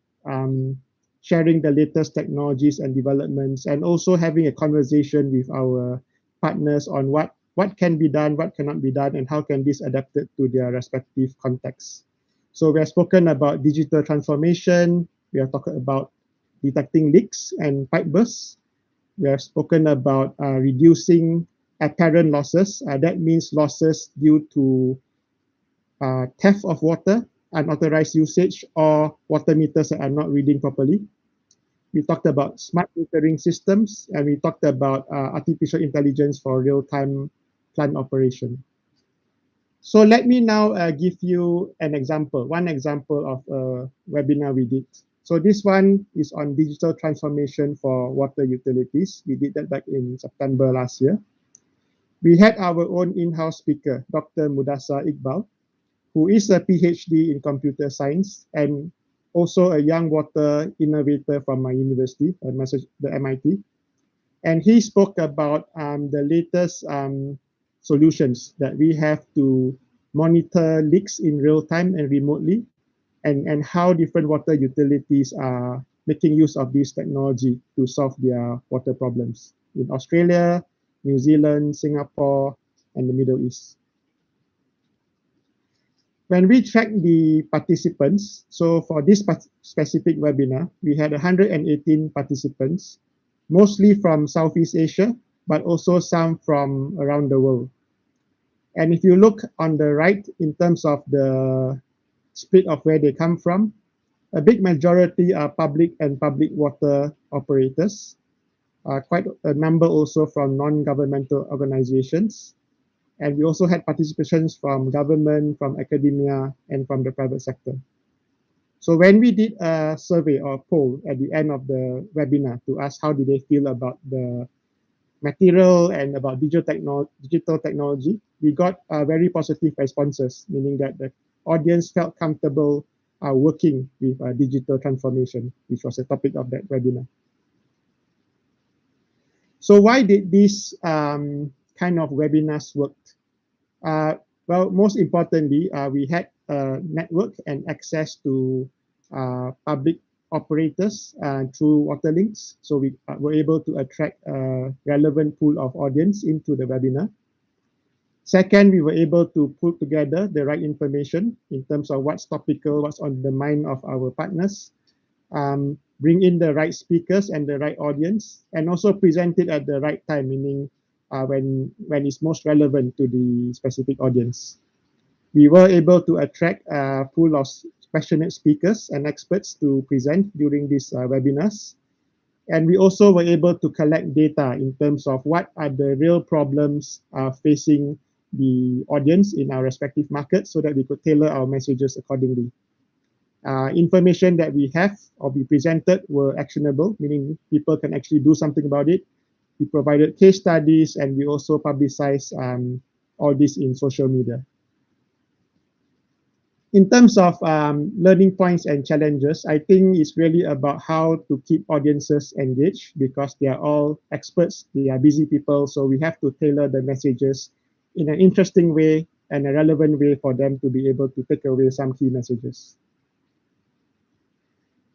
sharing the latest technologies and developments, and also having a conversation with our partners on what can be done, what cannot be done, and how can this adapted to their respective contexts. So we have spoken about digital transformation, we have talked about detecting leaks and pipe bursts, we have spoken about reducing apparent losses, that means losses due to theft of water, unauthorized usage, or water meters that are not reading properly. We talked about smart metering systems, and we talked about artificial intelligence for real-time plant operation. So let me now give you one example of a webinar we did. So this one is on digital transformation for water utilities. We did that back in September last year. We had our own in-house speaker, Dr. Mudassar Iqbal, who is a PhD in computer science and also a young water innovator from my university, the MIT. And he spoke about the latest solutions that we have to monitor leaks in real time and remotely, and how different water utilities are making use of this technology to solve their water problems in Australia, New Zealand, Singapore, and the Middle East. When we track the participants, so for this specific webinar, we had 118 participants, mostly from Southeast Asia, but also some from around the world. And if you look on the right in terms of the split of where they come from, a big majority are public and public water operators, quite a number also from non-governmental organizations. And we also had participations from government, from academia, and from the private sector. So when we did a survey or poll at the end of the webinar to ask how did they feel about the material and about digital technology, we got very positive responses, meaning that the audience felt comfortable working with digital transformation, which was the topic of that webinar. So why did these kind of webinars work? Well, most importantly, we had a network and access to public operators through Waterlings. So we were able to attract a relevant pool of audience into the webinar. Second, we were able to put together the right information in terms of what's topical, what's on the mind of our partners, bring in the right speakers and the right audience, and also present it at the right time, meaning when it's most relevant to the specific audience. We were able to attract a pool of passionate speakers and experts to present during these webinars. And we also were able to collect data in terms of what are the real problems facing the audience in our respective markets so that we could tailor our messages accordingly. information that we have or we presented were actionable, meaning people can actually do something about it. We provided case studies, and we also publicized all this in social media. In terms of learning points and challenges, I think it's really about how to keep audiences engaged, because they are all experts, they are busy people, so we have to tailor the messages in an interesting way and a relevant way for them to be able to take away some key messages.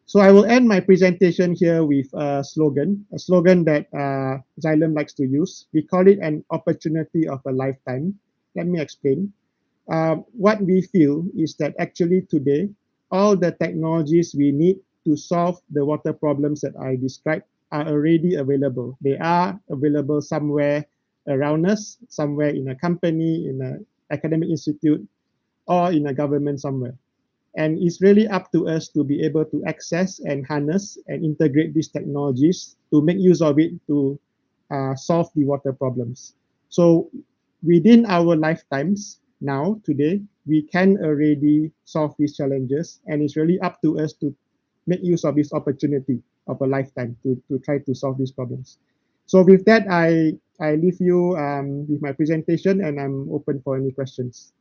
So I will end my presentation here with a slogan that Xylem likes to use. We call it an opportunity of a lifetime. Let me explain. What we feel is that actually today, all the technologies we need to solve the water problems that I described are already available. They are available somewhere around us, somewhere in a company, in an academic institute, or in a government somewhere. And it's really up to us to be able to access and harness and integrate these technologies to make use of it to solve the water problems. So within our lifetimes now, today, we can already solve these challenges, and it's really up to us to make use of this opportunity of a lifetime to try to solve these problems. So with that, I leave you with my presentation, and I'm open for any questions.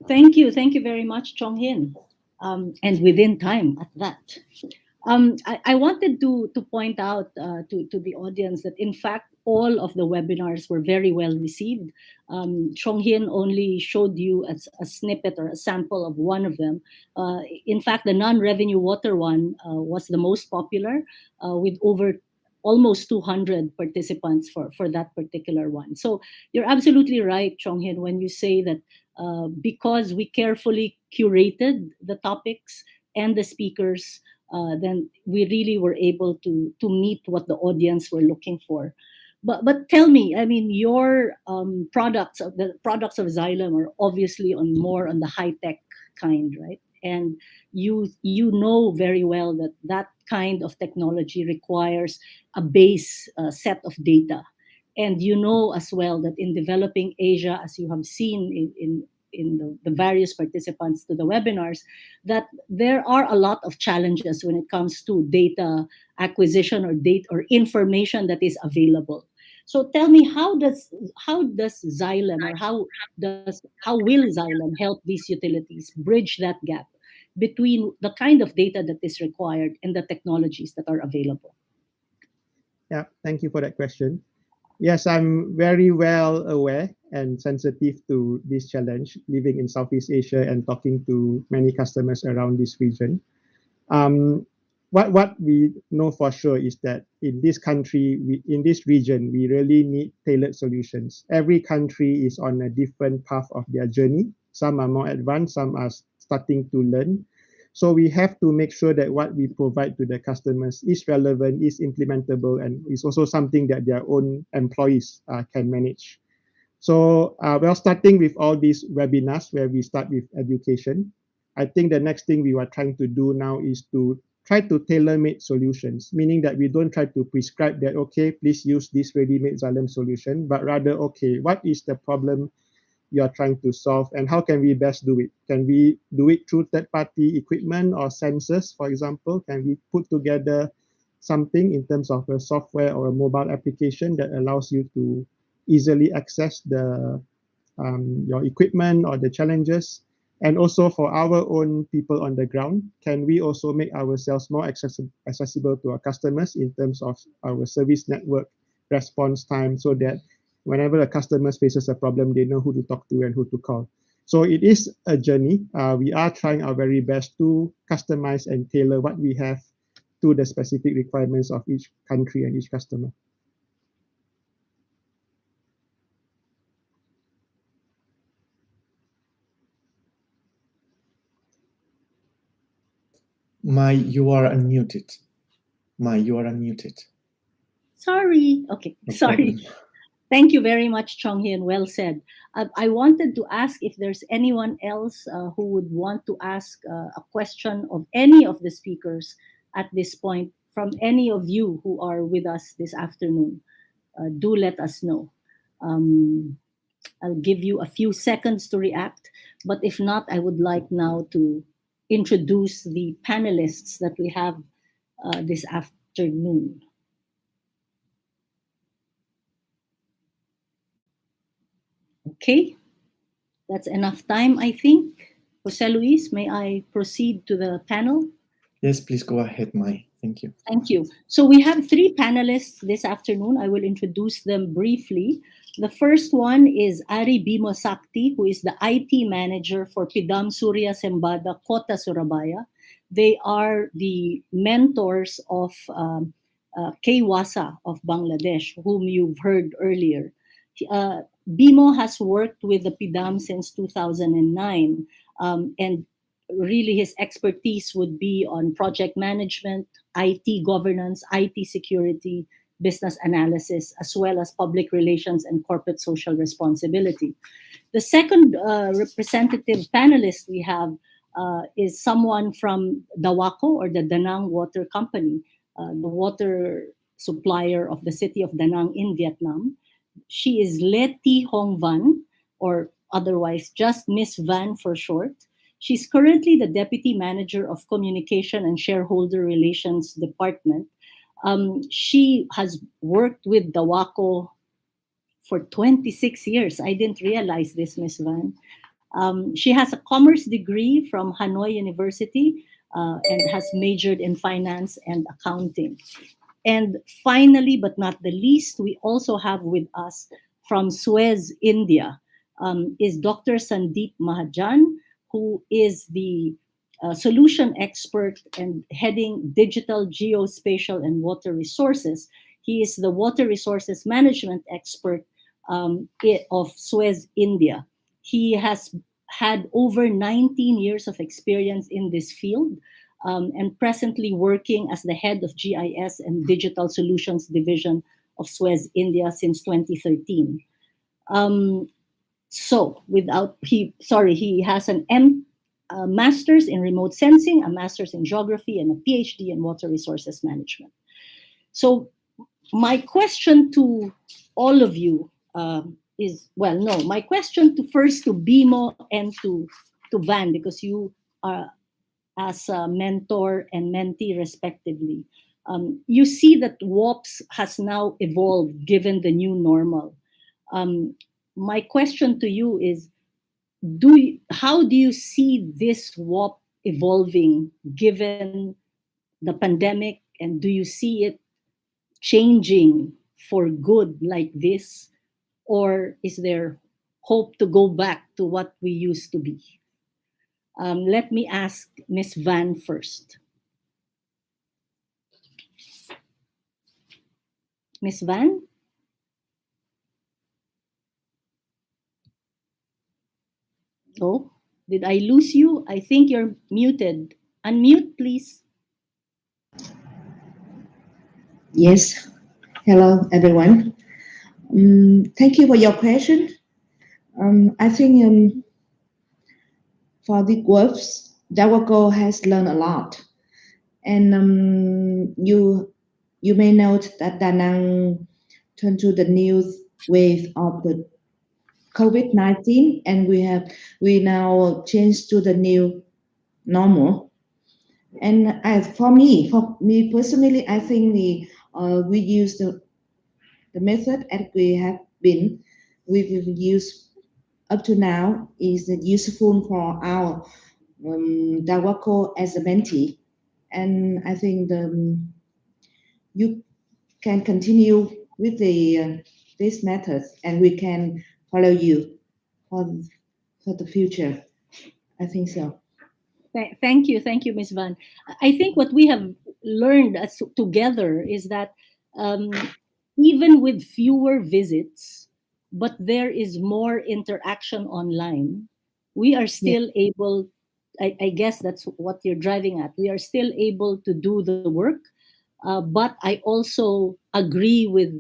Thank you very much, Chong Hin, and within time at that. I wanted to point out to the audience that in fact all of the webinars were very well received. Chong Hin only showed you a snippet or a sample of one of them. In fact, the non-revenue water one was the most popular, with over almost 200 participants for that particular one. So you're absolutely right, Chong Hin, when you say that because we carefully curated the topics and the speakers, then we really were able to meet what the audience were looking for. But tell me, I mean, your products, the products of Xylem are obviously more on the high tech kind, right? And you know very well that that kind of technology requires a base set of data. And you know as well that in developing Asia, as you have seen in the various participants to the webinars, that there are a lot of challenges when it comes to data acquisition or data or information that is available. So tell me, how does Xylem, or how will Xylem help these utilities bridge that gap between the kind of data that is required and the technologies that are available? Yeah, thank you for that question. Yes, I'm very well aware and sensitive to this challenge, living in Southeast Asia and talking to many customers around this region. What we know for sure is that in this country, in this region, we really need tailored solutions. Every country is on a different path of their journey. Some are more advanced, some are starting to learn. So we have to make sure that what we provide to the customers is relevant, is implementable, and is also something that their own employees can manage. So we're starting with all these webinars where we start with education. I think the next thing we are trying to do now is to try to tailor-make solutions, meaning that we don't try to prescribe that, okay, please use this ready-made Xylem solution, but rather, okay, what is the problem you are trying to solve, and how can we best do it? Can we do it through third-party equipment or sensors, for example? Can we put together something in terms of a software or a mobile application that allows you to easily access your equipment or the challenges? And also for our own people on the ground, can we also make ourselves more accessible to our customers in terms of our service network response time, so that whenever a customer faces a problem, they know who to talk to and who to call. So it is a journey. We are trying our very best to customize and tailor what we have to the specific requirements of each country and each customer. Mai, you are unmuted. Mai, you are unmuted. Sorry. Okay, No sorry. problem. Thank you very much, Chong Hin. Well said. I wanted to ask if there's anyone else who would want to ask a question of any of the speakers at this point, from any of you who are with us this afternoon. Do let us know. I'll give you a few seconds to react, but if not, I would like now to introduce the panelists that we have this afternoon. Okay, that's enough time, I think. Jose Luis, may I proceed to the panel? Yes, please go ahead, Mai. Thank you. Thank you. So we have 3 panelists this afternoon. I will introduce them briefly. The first one is Ari Bimo Sakti, who is the IT manager for Pidam Surya Sembada Kota Surabaya. They are the mentors of K. Wasa of Bangladesh, whom you've heard earlier. Bimo has worked with the Pidam since 2009, and really his expertise would be on project management, IT governance, IT security, business analysis, as well as public relations and corporate social responsibility. The second representative panelist we have is someone from Dawako, or the Danang Water Company, the water supplier of the city of Da Nang in Vietnam. She is Leti Hong Van, or otherwise just Miss Van for short. She's currently the Deputy Manager of Communication and Shareholder Relations Department. She has worked with Dawako for 26 years. I didn't realize this, Miss Van. She has a commerce degree from Hanoi University and has majored in finance and accounting. And finally, but not the least, we also have with us from Suez, India, is Dr. Sandeep Mahajan, who is the solution expert and heading digital geospatial and water resources. He is the water resources management expert of Suez, India. He has had over 19 years of experience in this field, and presently working as the head of GIS and Digital Solutions Division of Suez, India since 2013. He has an master's in remote sensing, a master's in geography, and a PhD in water resources management. So my question to all of you my question first to Bimo and to Van, because you are as a mentor and mentee respectively. You see that WOPs has now evolved given the new normal. My question to you is, how do you see this WOP evolving given the pandemic, and do you see it changing for good like this, or is there hope to go back to what we used to be? Let me ask Ms. Van first. Ms. Van? Oh, did I lose you? I think you're muted. Unmute, please. Yes. Hello, everyone. Thank you for your question. I think for the WOPs, Dawako has learned a lot. And you may note that Da Nang turned to the new wave of the COVID-19, and we now changed to the new normal. And for me personally, I think we use the method that we've used up to now is useful for our Dawako as a mentee. And I think you can continue with these methods, and we can follow you for the future. I think so. Thank you, Ms. Van. I think what we have learned together is that even with fewer visits, but there is more interaction online, we are still able, I guess that's what you're driving at, we are still able to do the work. But I also agree with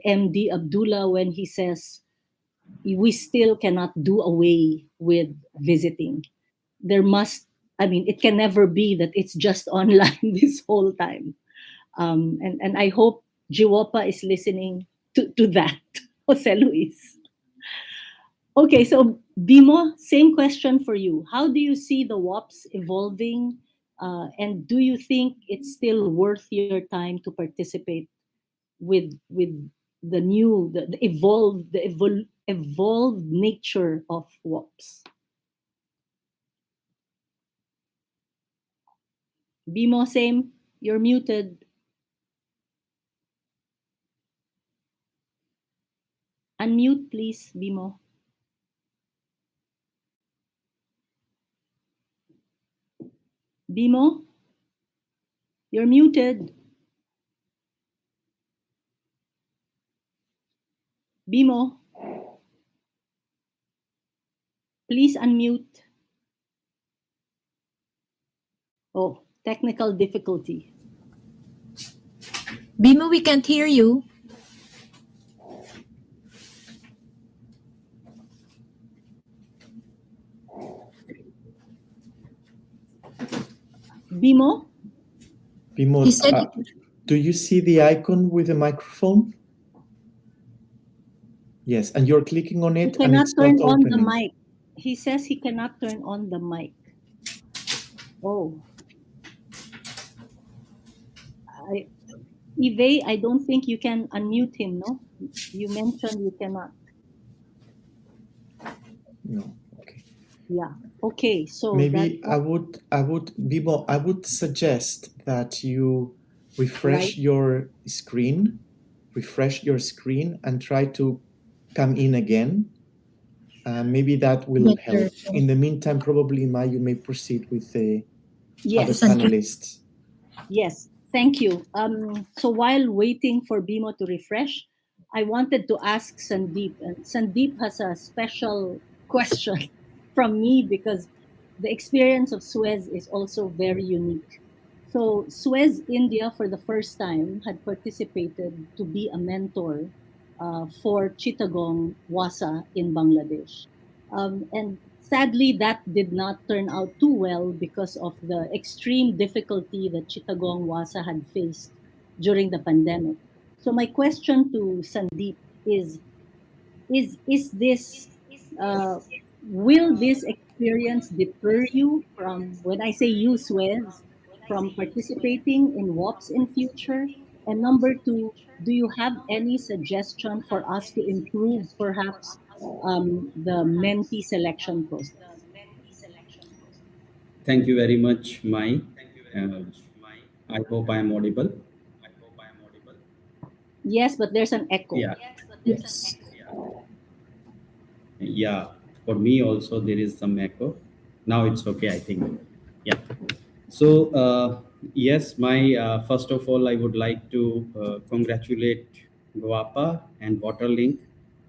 MD Abdullah when he says we still cannot do away with visiting. It can never be that it's just online this whole time. And I hope GWOPA is listening to that, Jose Luis. Okay, so Bimo, same question for you. How do you see the WOPs evolving? And do you think it's still worth your time to participate with the new, evolved nature of WOPs? Bimo, same. You're muted. Unmute, please, Bimo. Bimo, you're muted. Bimo, please unmute. Oh, technical difficulty. Bimo, we can't hear you. Bimo? Bimo, He said do you see the icon with the microphone? Yes, and you're clicking on He it and cannot it's turn not on the opening. mic. He says he cannot turn on the mic. Oh. Ivey, I don't think you can unmute him, no? You mentioned you cannot. No, okay. Yeah. Okay, so Maybe I would, Bimo, I would suggest that you refresh your screen, and try to come in again. Maybe that will better. help. In the meantime, probably Mai, you may proceed with the other yes. panelists. Yes, thank you. So while waiting for Bimo to refresh, I wanted to ask Sandeep, and Sandeep has a special question from me because the experience of Suez is also very unique. So Suez India, for the first time, had participated to be a mentor for Chittagong Wasa in Bangladesh. And sadly, that did not turn out too well because of the extreme difficulty that Chittagong Wasa had faced during the pandemic. So my question to Sandeep is: is this uh, will this experience deter you from, when I say you, Suez, from participating in WOPs in future? And number two, do you have any suggestion for us to improve perhaps the mentee selection process? Thank you very much, Mai. Uh, I hope I am audible. Yes, but there's an echo. Yeah, Yes. yeah. For me also there is some echo. Now it's okay, I think. Yeah. So yes, my first of all, I would like to congratulate Guapa and Waterlink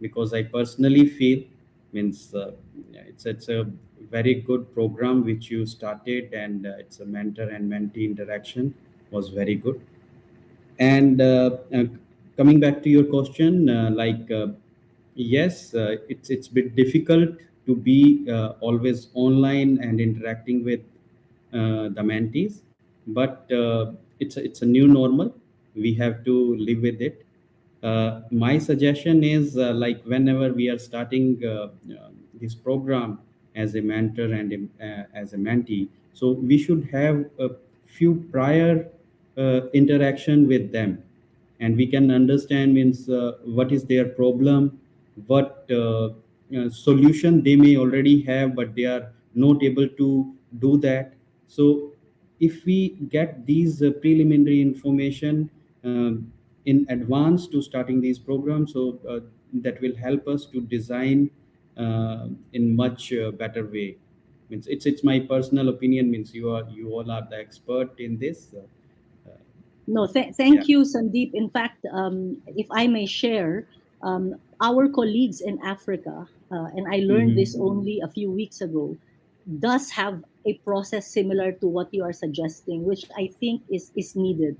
because I personally feel means it's a very good program which you started, and it's a mentor and mentee interaction was very good. And coming back to your question, yes, it's a bit difficult to be always online and interacting with the mentees, but it's a new normal. We have to live with it. My suggestion is whenever we are starting this program as a mentor and as a mentee, so we should have a few prior interaction with them, and we can understand means what is their problem, what solution they may already have, but they are not able to do that. So if we get these preliminary information in advance to starting these programs, so that will help us to design in much better way. Means it's my personal opinion. Means you all are the expert in this. No, Yeah. thank you, Sandeep. In fact, if I may share, our colleagues in Africa, and I learned this Hmm. only a few weeks ago, does have a process similar to what you are suggesting, which I think is needed,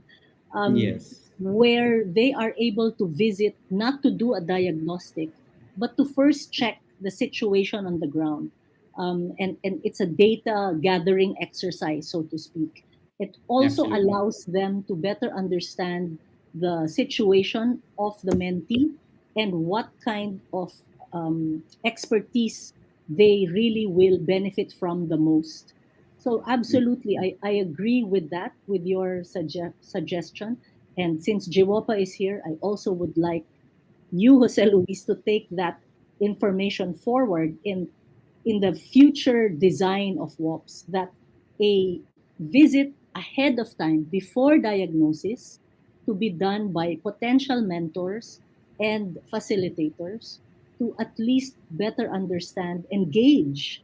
Yes. where they are able to visit, not to do a diagnostic, but to first check the situation on the ground. And it's a data gathering exercise, so to speak. It also Absolutely. allows them to better understand the situation of the mentee and what kind of expertise they really will benefit from the most. So absolutely, I agree with that, with your suggestion. And since Jiwopa is here, I also would like you, Jose Luis, to take that information forward in the future design of WOPs, that a visit ahead of time before diagnosis to be done by potential mentors and facilitators to at least better understand, engage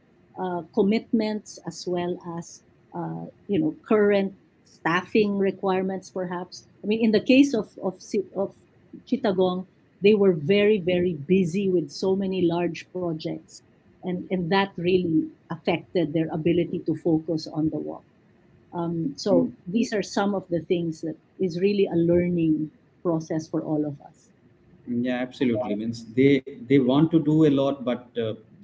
commitments as well as current staffing requirements, perhaps. I mean, in the case of Chittagong, they were very, very busy with so many large projects, and that really affected their ability to focus on the walk. So these are some of the things that is really a learning process for all of us. Yeah, absolutely. Means they want to do a lot, but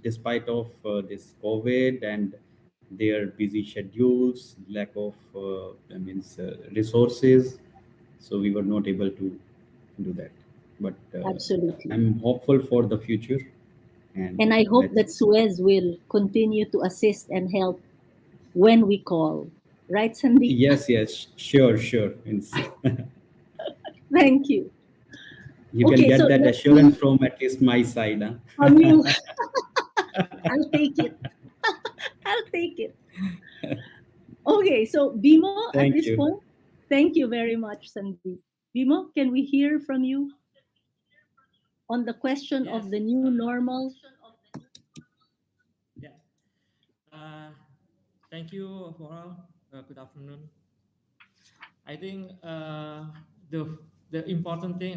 despite of this COVID and their busy schedules, lack of resources, so we were not able to do that. But Absolutely. I'm hopeful for the future, and And I hope let's. that Suez will continue to assist and help when we call. Right, Sandeep? Yes, yes, sure, sure. Means Thank you. you can Okay, get so that let's assurance see from at least my side. from Huh? you. I'll take it. I'll take it. Okay, so Bimo, at Thank this you. point, thank you very much, Sandeep. Bimo, can we hear from you on the question Yes. of the new normal? Yeah. Uh, Thank you for all. Good afternoon. I think the important thing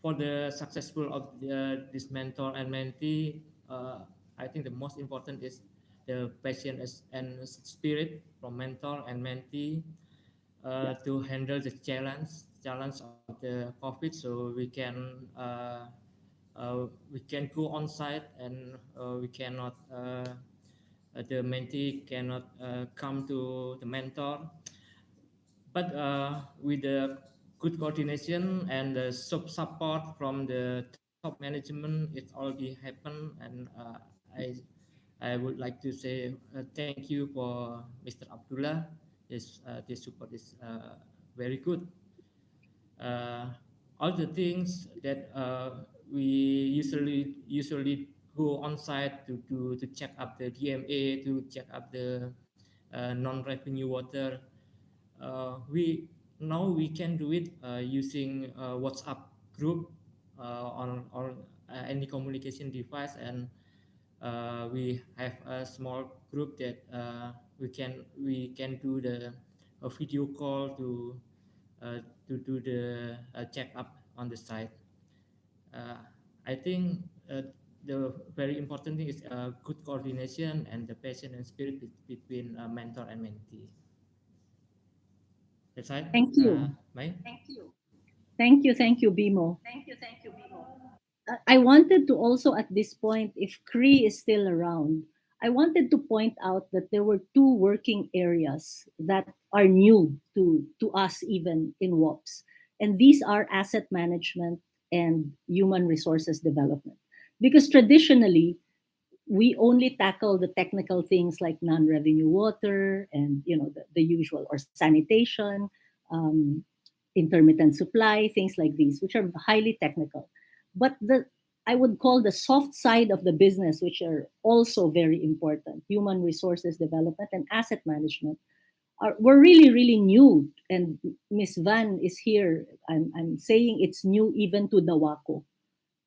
for the successful of this mentor and mentee, I think the most important is the passion and spirit from mentor and mentee to handle the challenge of the COVID, so we can go on site and we cannot the mentee cannot come to the mentor, but with the good coordination and the support from the top management, it already happened. And I would like to say thank you for Mr. Abdullah. This support is very good. uh, all the things that we usually go on site to check up the DMA, to check up the non-revenue water. We Now we can do it using WhatsApp group on any communication device, and we have a small group that we can do the video call to do the check up on the site. Uh, I think the very important thing is good coordination and the passion and spirit between mentor and mentee. That's right, Thank you. May. Thank you, Bimo. I wanted to also at this point, if Cree is still around, I wanted to point out that there were two working areas that are new to us even in WOPs. And these are asset management and human resources development. Because traditionally, we only tackle the technical things like non-revenue water and the usual, or sanitation, um, intermittent supply, things like these, which are highly technical. But the I would call the soft side of the business, which are also very important, human resources development and asset management, were really, really new. And Miss Van is here. I'm saying it's new even to the WACO,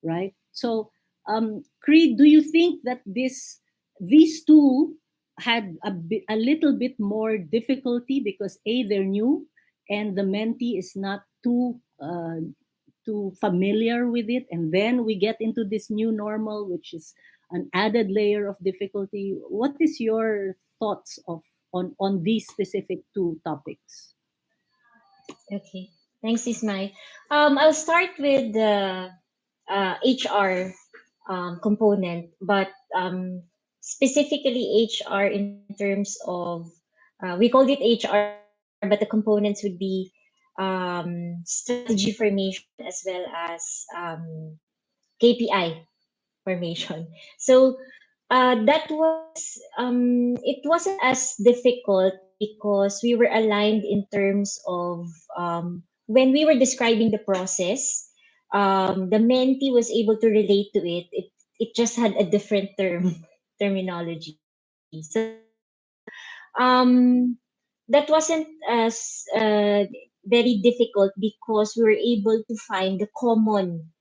right? So, Creed, do you think that these two had a little bit more difficulty because they're new, and the mentee is not too familiar with it, and then we get into this new normal, which is an added layer of difficulty. What is your thoughts on these specific two topics? Okay. Thanks, Ismail. I'll start with the HR component, but specifically HR in terms of, we called it HR, but the components would be strategy formation as well as KPI formation. So that was it wasn't as difficult because we were aligned in terms of when we were describing the process, the mentee was able to relate to it. It just had a different terminology. So that wasn't as very difficult because we were able to find the common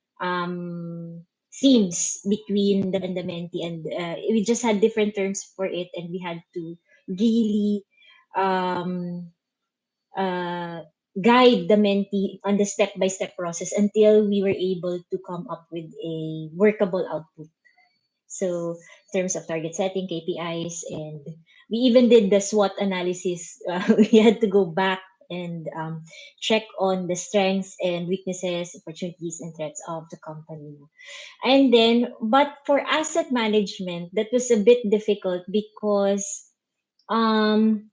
themes between the and the mentee, and we just had different terms for it, and we had to really um, uh, guide the mentee on the step-by-step process until we were able to come up with a workable output. So, in terms of target setting, KPIs, and we even did the SWOT analysis. We had to go back and check on the strengths and weaknesses, opportunities, and threats of the company. And then, but for asset management, that was a bit difficult because um,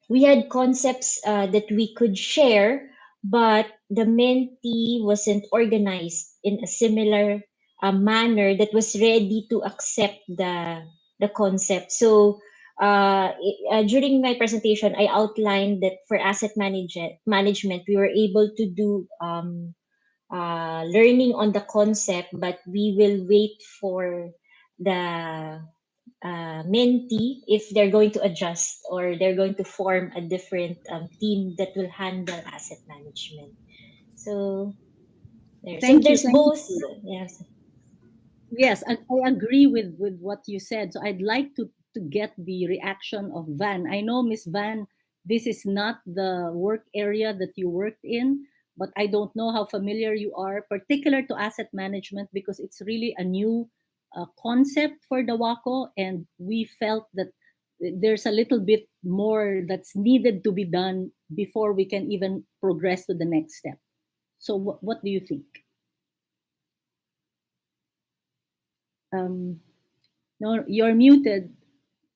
we had concepts that we could share, but the mentee wasn't organized in a similar manner that was ready to accept the concept. So during my presentation, I outlined that for management, we were able to do learning on the concept, but we will wait for the mentee if they're going to adjust or they're going to form a different team that will handle asset management. So there. So Thank you. there's Thank both. you. Yes. Yes, I agree with what you said. So I'd like to get the reaction of Van. I know, Miss Van, this is not the work area that you worked in, but I don't know how familiar you are, particular to asset management, because it's really a new concept for the WACO, and we felt that there's a little bit more that's needed to be done before we can even progress to the next step. So what do you think? Um, no, you're muted.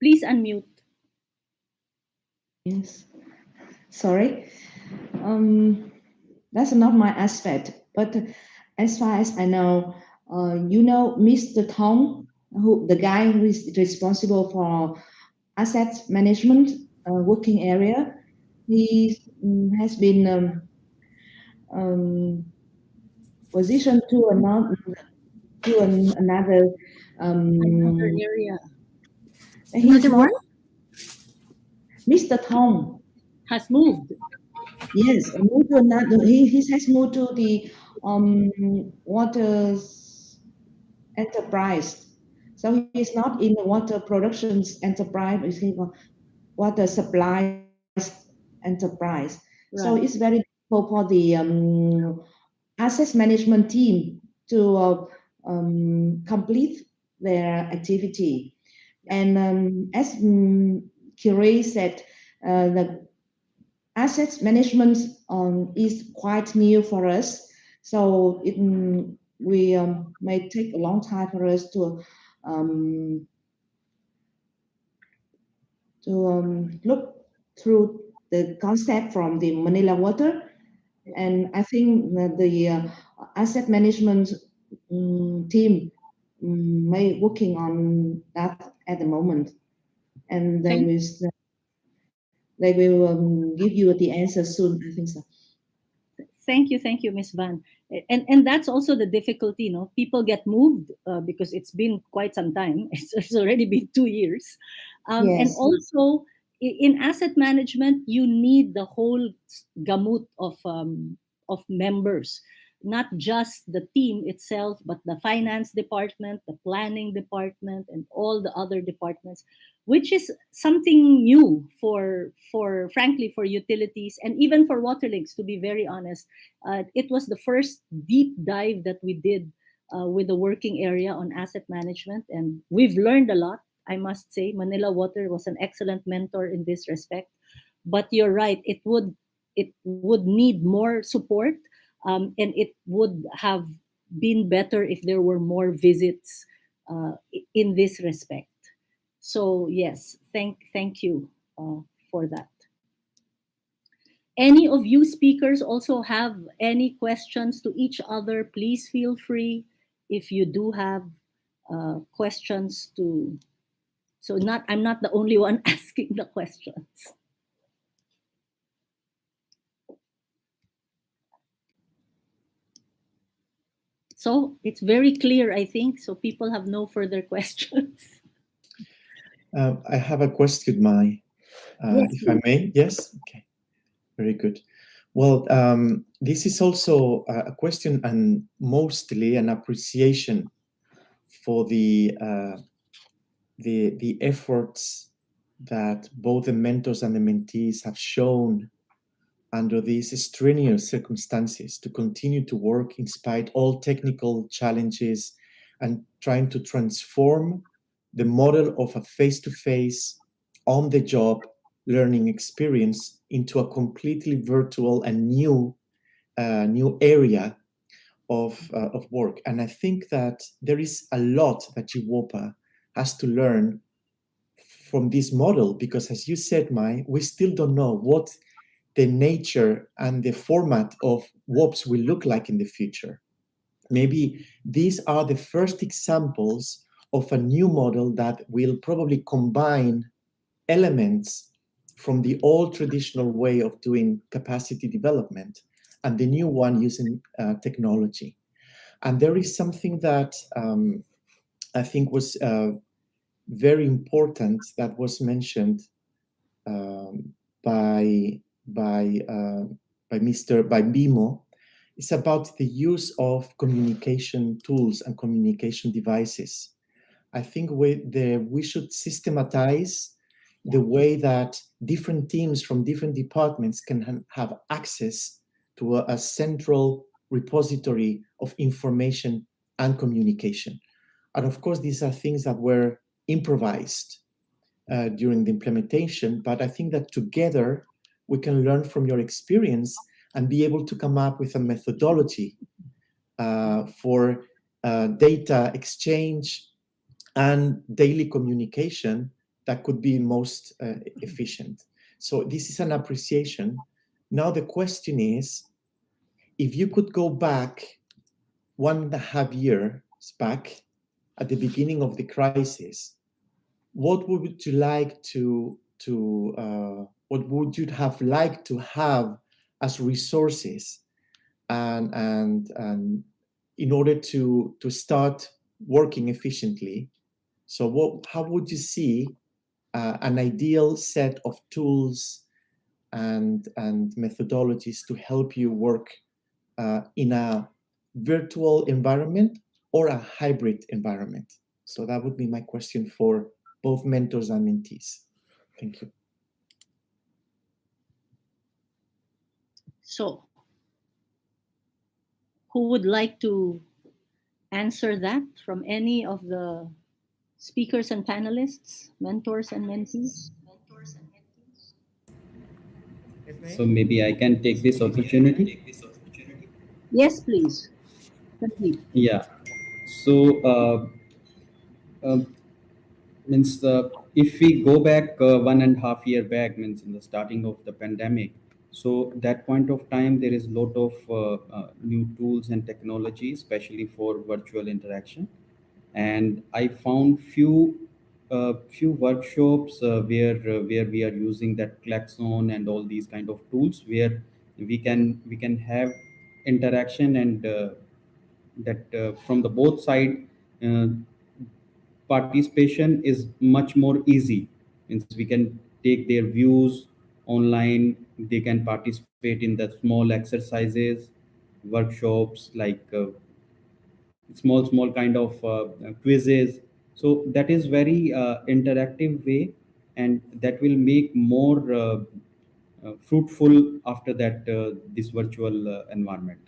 Please unmute. Yes. Sorry. That's not my aspect. But as far as I know, you know, Mr. Tong, who the guy who is responsible for asset management working area, he has been um, positioned to another. Another Um, area he's Another not one? Mr. Tong. has moved. Yes, moved to another. He has moved to the waters enterprise. So he's not in the water productions enterprise. He's in the water supplies enterprise. So it's Right. very difficult for the asset management team to complete their activity. And as Curie said, the assets management is quite new for us. So it we may take a long time for us um, to look through the concept from the Manila water. And I think that the asset management team may working on that at the moment, and Thank they will give you the answer soon. I think so. thank you, Miss Van. And that's also the difficulty, you know. People get moved because it's been quite some time. It's already been 2 years, and Yes. also in asset management, you need the whole gamut of members, not just the team itself, but the finance department, the planning department, and all the other departments, which is something new for frankly for utilities and even for Waterlings. To be very honest, it was the first deep dive that we did with the working area on asset management, and we've learned a lot. I must say, Manila Water was an excellent mentor in this respect. But you're right; it would need more support, and it would have been better if there were more visits in this respect. So yes, thank you for that. Any of you speakers also have any questions to each other? Please feel free if you do have questions to. So I'm not the only one asking the questions. So it's very clear, I think. So people have no further questions. I have a question, Mai, Yes, if I may. Yes? Okay, very good. Well, this is also a question and mostly an appreciation for the efforts that both the mentors and the mentees have shown under these strenuous circumstances to continue to work in spite all technical challenges and trying to transform the model of a face-to-face, on-the-job learning experience into a completely virtual and new area of work. And I think that there is a lot that GWOPA has to learn from this model, because as you said, Mai, we still don't know what the nature and the format of WOPs will look like in the future. Maybe these are the first examples of a new model that will probably combine elements from the old traditional way of doing capacity development and the new one using technology. And there is something that I think was very important that was mentioned um, by by Bimo. It's about the use of communication tools and communication devices. I think we should systematize the way that different teams from different departments can have access to a central repository of information and communication. And of course, these are things that were improvised during the implementation, but I think that together we can learn from your experience and be able to come up with a methodology for data exchange and daily communication that could be most efficient. So this is an appreciation. Now the question is, if you could go back 1.5 years back at the beginning of the crisis, what would you like what would you have liked to have as resources and in order to start working efficiently? So how would you see an ideal set of tools and methodologies to help you work in a virtual environment or a hybrid environment? So that would be my question for both mentors and mentees. Thank you. So who would like to answer that from any of the speakers and panelists, mentors and mentees? So maybe I can take this opportunity. Yes, please. Sandeep. Yeah. So means if we go back 1.5 year back, means in the starting of the pandemic, so that point of time there is a lot of new tools and technology, especially for virtual interaction. And I found few workshops where we are using that klaxon and all these kind of tools, where we can have interaction, and that from the both side, uh, participation is much more easy. Means we can take their views online, they can participate in the small exercises, workshops, like small kind of quizzes. So that is very interactive way, and that will make more fruitful after that, this virtual environment.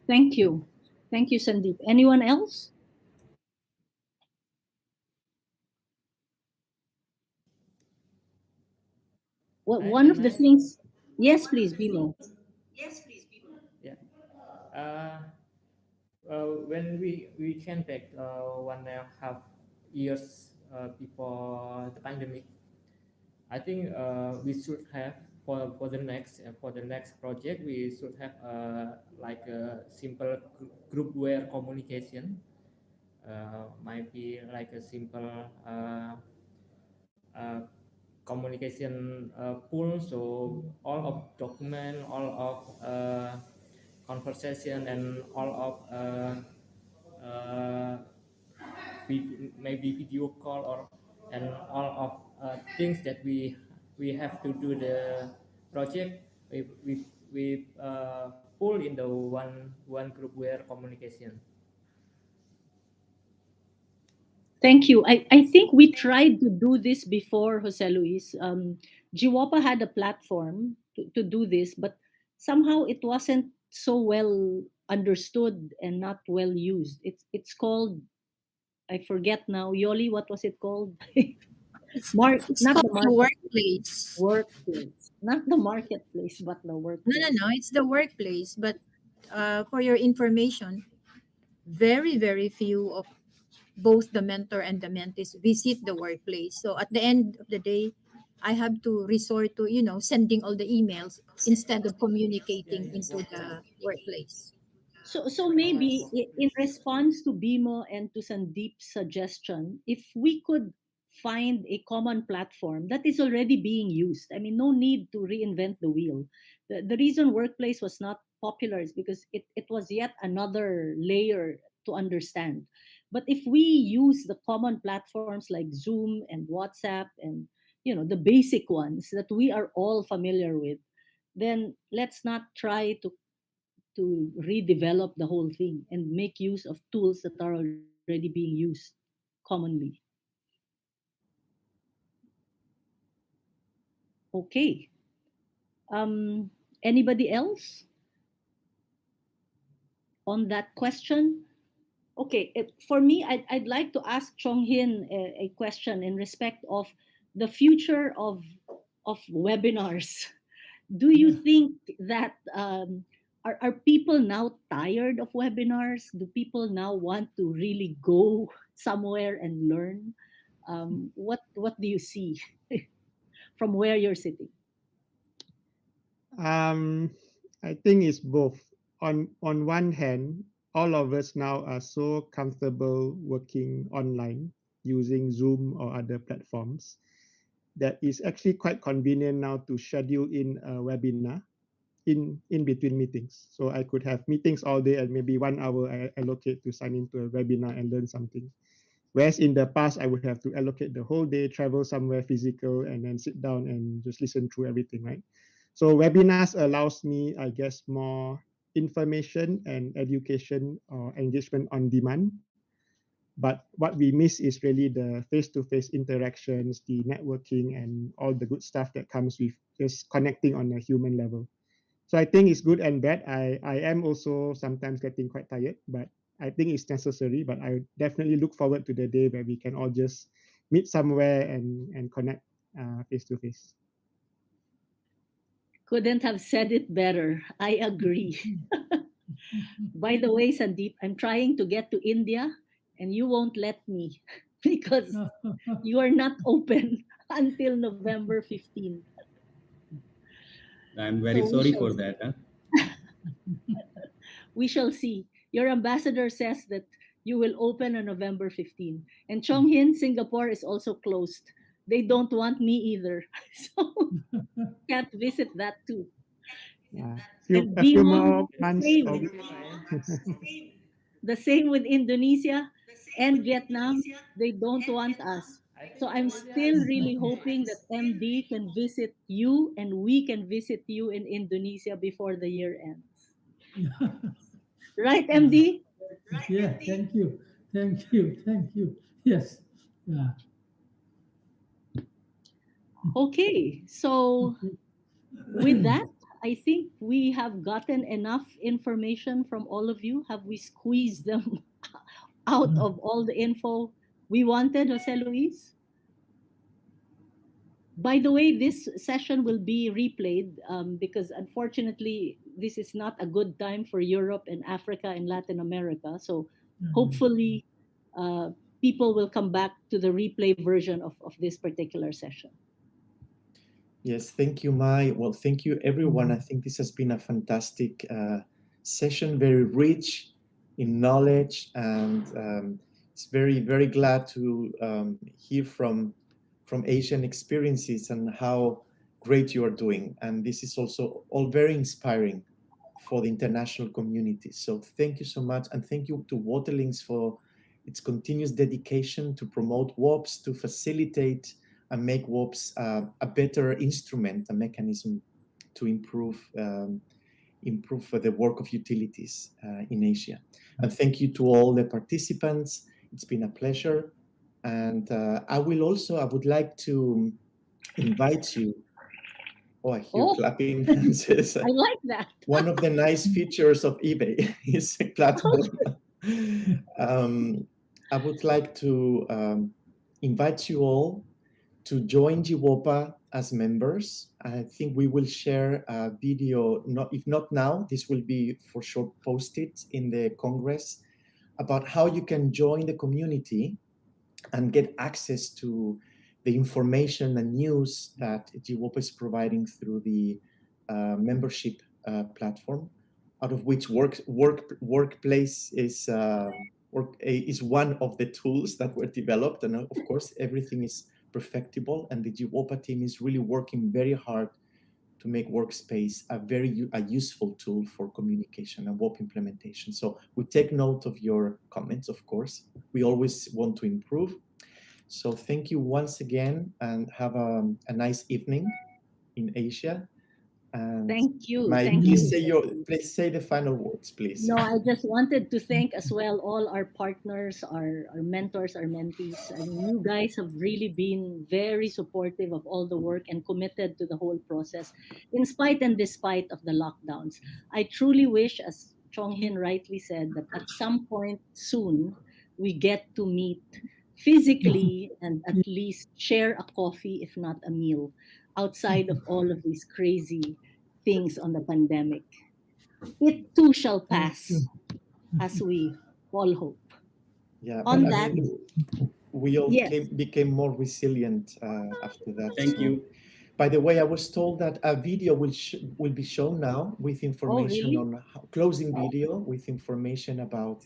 Thank you. Thank you, Sandeep. Anyone else? Well, one of Am the I? things, yes, please, Bimo. Yeah. Uh, when we can back 1.5 years before the pandemic, I think we should have for the next project, we should have like a simple groupware communication. Might be like a simple uh, communication pool. So all of document, all of conversation, and all of maybe video call, or and all of things that we have to do the project, we pull in the one group where communication. Thank you. I think we tried to do this before, Jose Luis. GWOPA had a platform to do this, but somehow it wasn't so well understood and not well used. It's called, I forget now. Yoli, what was it called? It's Not called the the market, workplace. workplace. Not the marketplace, but the No, no, workplace. no. It's the workplace. But for your information, very, very few of both the mentor and the mentees visit the workplace. So at the end of the day, I have to resort to, sending all the emails instead of Yeah, communicating yeah, into workplace. the workplace. So maybe in response to Bimo and to Sandeep's suggestion, if we could find a common platform that is already being used, I mean, no need to reinvent the wheel. The reason Workplace was not popular is because it was yet another layer to understand. But if we use the common platforms like Zoom and WhatsApp and the basic ones that we are all familiar with, then let's not try to redevelop the whole thing and make use of tools that are already being used commonly. Okay. Um, Anybody else on that question? Okay. For me, I'd like to ask Chong Hin a question in respect of the future of webinars. Do you Yeah. think that are people now tired of webinars? Do people now want to really go somewhere and learn? What do you see from where you're sitting? Um, I think it's both. On one hand, all of us now are so comfortable working online using Zoom or other platforms that it's actually quite convenient now to schedule in a webinar in between meetings. So I could have meetings all day and maybe 1 hour I allocate to sign into a webinar and learn something. Whereas in the past, I would have to allocate the whole day, travel somewhere physical, and then sit down and just listen through everything, right? So webinars allows me, I guess, more information and education or engagement on demand. But what we miss is really the face-to-face interactions, the networking, and all the good stuff that comes with just connecting on a human level. So I think it's good and bad. I am also sometimes getting quite tired, but I think it's necessary. But I definitely look forward to the day where we can all just meet somewhere and connect face to face. Couldn't have said it better. I agree. By the way, Sandeep, I'm trying to get to India and you won't let me because you are not open until November 15th. I'm very So we sorry shall for see. that. Huh? We shall see. Your ambassador says that you will open on November 15. And Chonghin, Singapore is also closed. They don't want me either. So can't visit that too. Yeah, And a few Bimo, more the months or same. weeks. The same with Indonesia and Vietnam. They don't want us. I think So I'm Indonesia still is really hoping that MD can visit you and we can visit you in Indonesia before the year ends. Right, Yeah. MD? Yeah. Thank you. Thank you. Thank you. Yes. Yeah. Okay. So Okay. with that, I think we have gotten enough information from all of you. Have we squeezed them out of all the info we wanted, Jose Luis? By the way, this session will be replayed because unfortunately, this is not a good time for Europe and Africa and Latin America. So hopefully, uh, people will come back to the replay version of this particular session. Yes, thank you, Mai. Well, thank you, everyone. I think this has been a fantastic session, very rich in knowledge, and it's very glad to hear from Asian experiences and how great you are doing. And this is also all very inspiring for the international community. So thank you so much, and thank you to Waterlings for its continuous dedication to promote WOPs, to facilitate and make WOPs a better instrument, a mechanism to improve the work of utilities in Asia. And thank you to all the participants. It's been a pleasure. And I would like to invite you. Oh, I hear clapping hands. I like that. One of the nice features of eBay is a platform. I would like to invite you all to join GWOPA as members. I think we will share a video, if not now, this will be for sure posted in the Congress, about how you can join the community and get access to the information and news that GWOPA is providing through the membership platform, out of which Workplace is one of the tools that were developed. And of course, everything is perfectible, and the GWOPA team is really working very hard to make Workspace a useful tool for communication and WOP implementation. So we take note of your comments, of course. We always want to improve. So thank you once again, and have a nice evening in Asia. And thank you. Please say the final words, please. No, I just wanted to thank as well all our partners, our mentors, our mentees. I mean, you guys have really been very supportive of all the work and committed to the whole process, in spite and despite of the lockdowns. I truly wish, as Chonghin rightly said, that at some point soon we get to meet physically and at least share a coffee, if not a meal, outside of all of these crazy things on the pandemic. It too shall pass, as we all hope. Yeah, on that, we all yes. became more resilient after that. Thank you. By the way, I was told that a video will be shown now with information on closing video with information about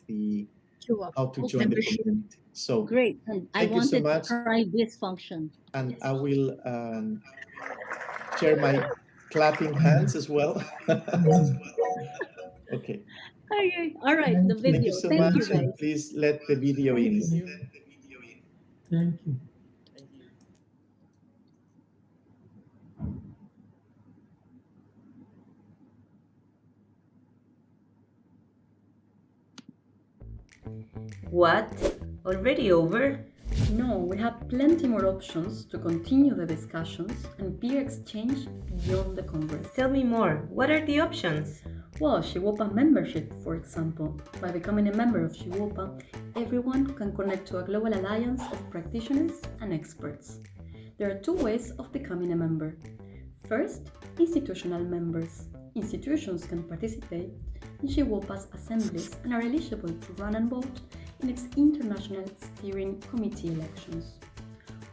how to join the community. So great, and I wanted to try this function. And I will share my clapping hands as well. Okay. Okay. All right. The video. Thank you so Thank much. you, guys. Please let the video in. Thank you. What? Already over? No, we have plenty more options to continue the discussions and peer exchange beyond the Congress. Tell me more. What are the options? Well, GWOPA membership, for example. By becoming a member of GWOPA, everyone can connect to a global alliance of practitioners and experts. There are two ways of becoming a member. First, institutional members. Institutions can participate in GWOPA's assemblies and are eligible to run and vote in its International Steering Committee elections.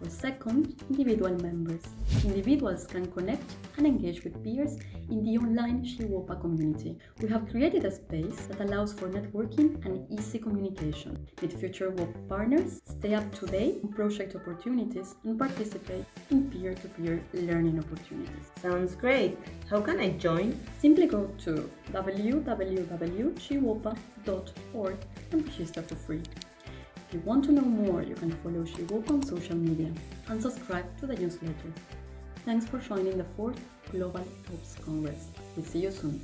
Or second, individual members. Individuals can connect and engage with peers in the online GWOPA community. We have created a space that allows for networking and easy communication. Meet future WOP partners, stay up to date on project opportunities, and participate in peer-to-peer learning opportunities. Sounds great. How can I join? Simply go to www.gwopa.org and register for free. If you want to know more, you can follow GWOPA on social media and subscribe to the newsletter. Thanks for joining the 4th Global WOPs Congress. We'll see you soon.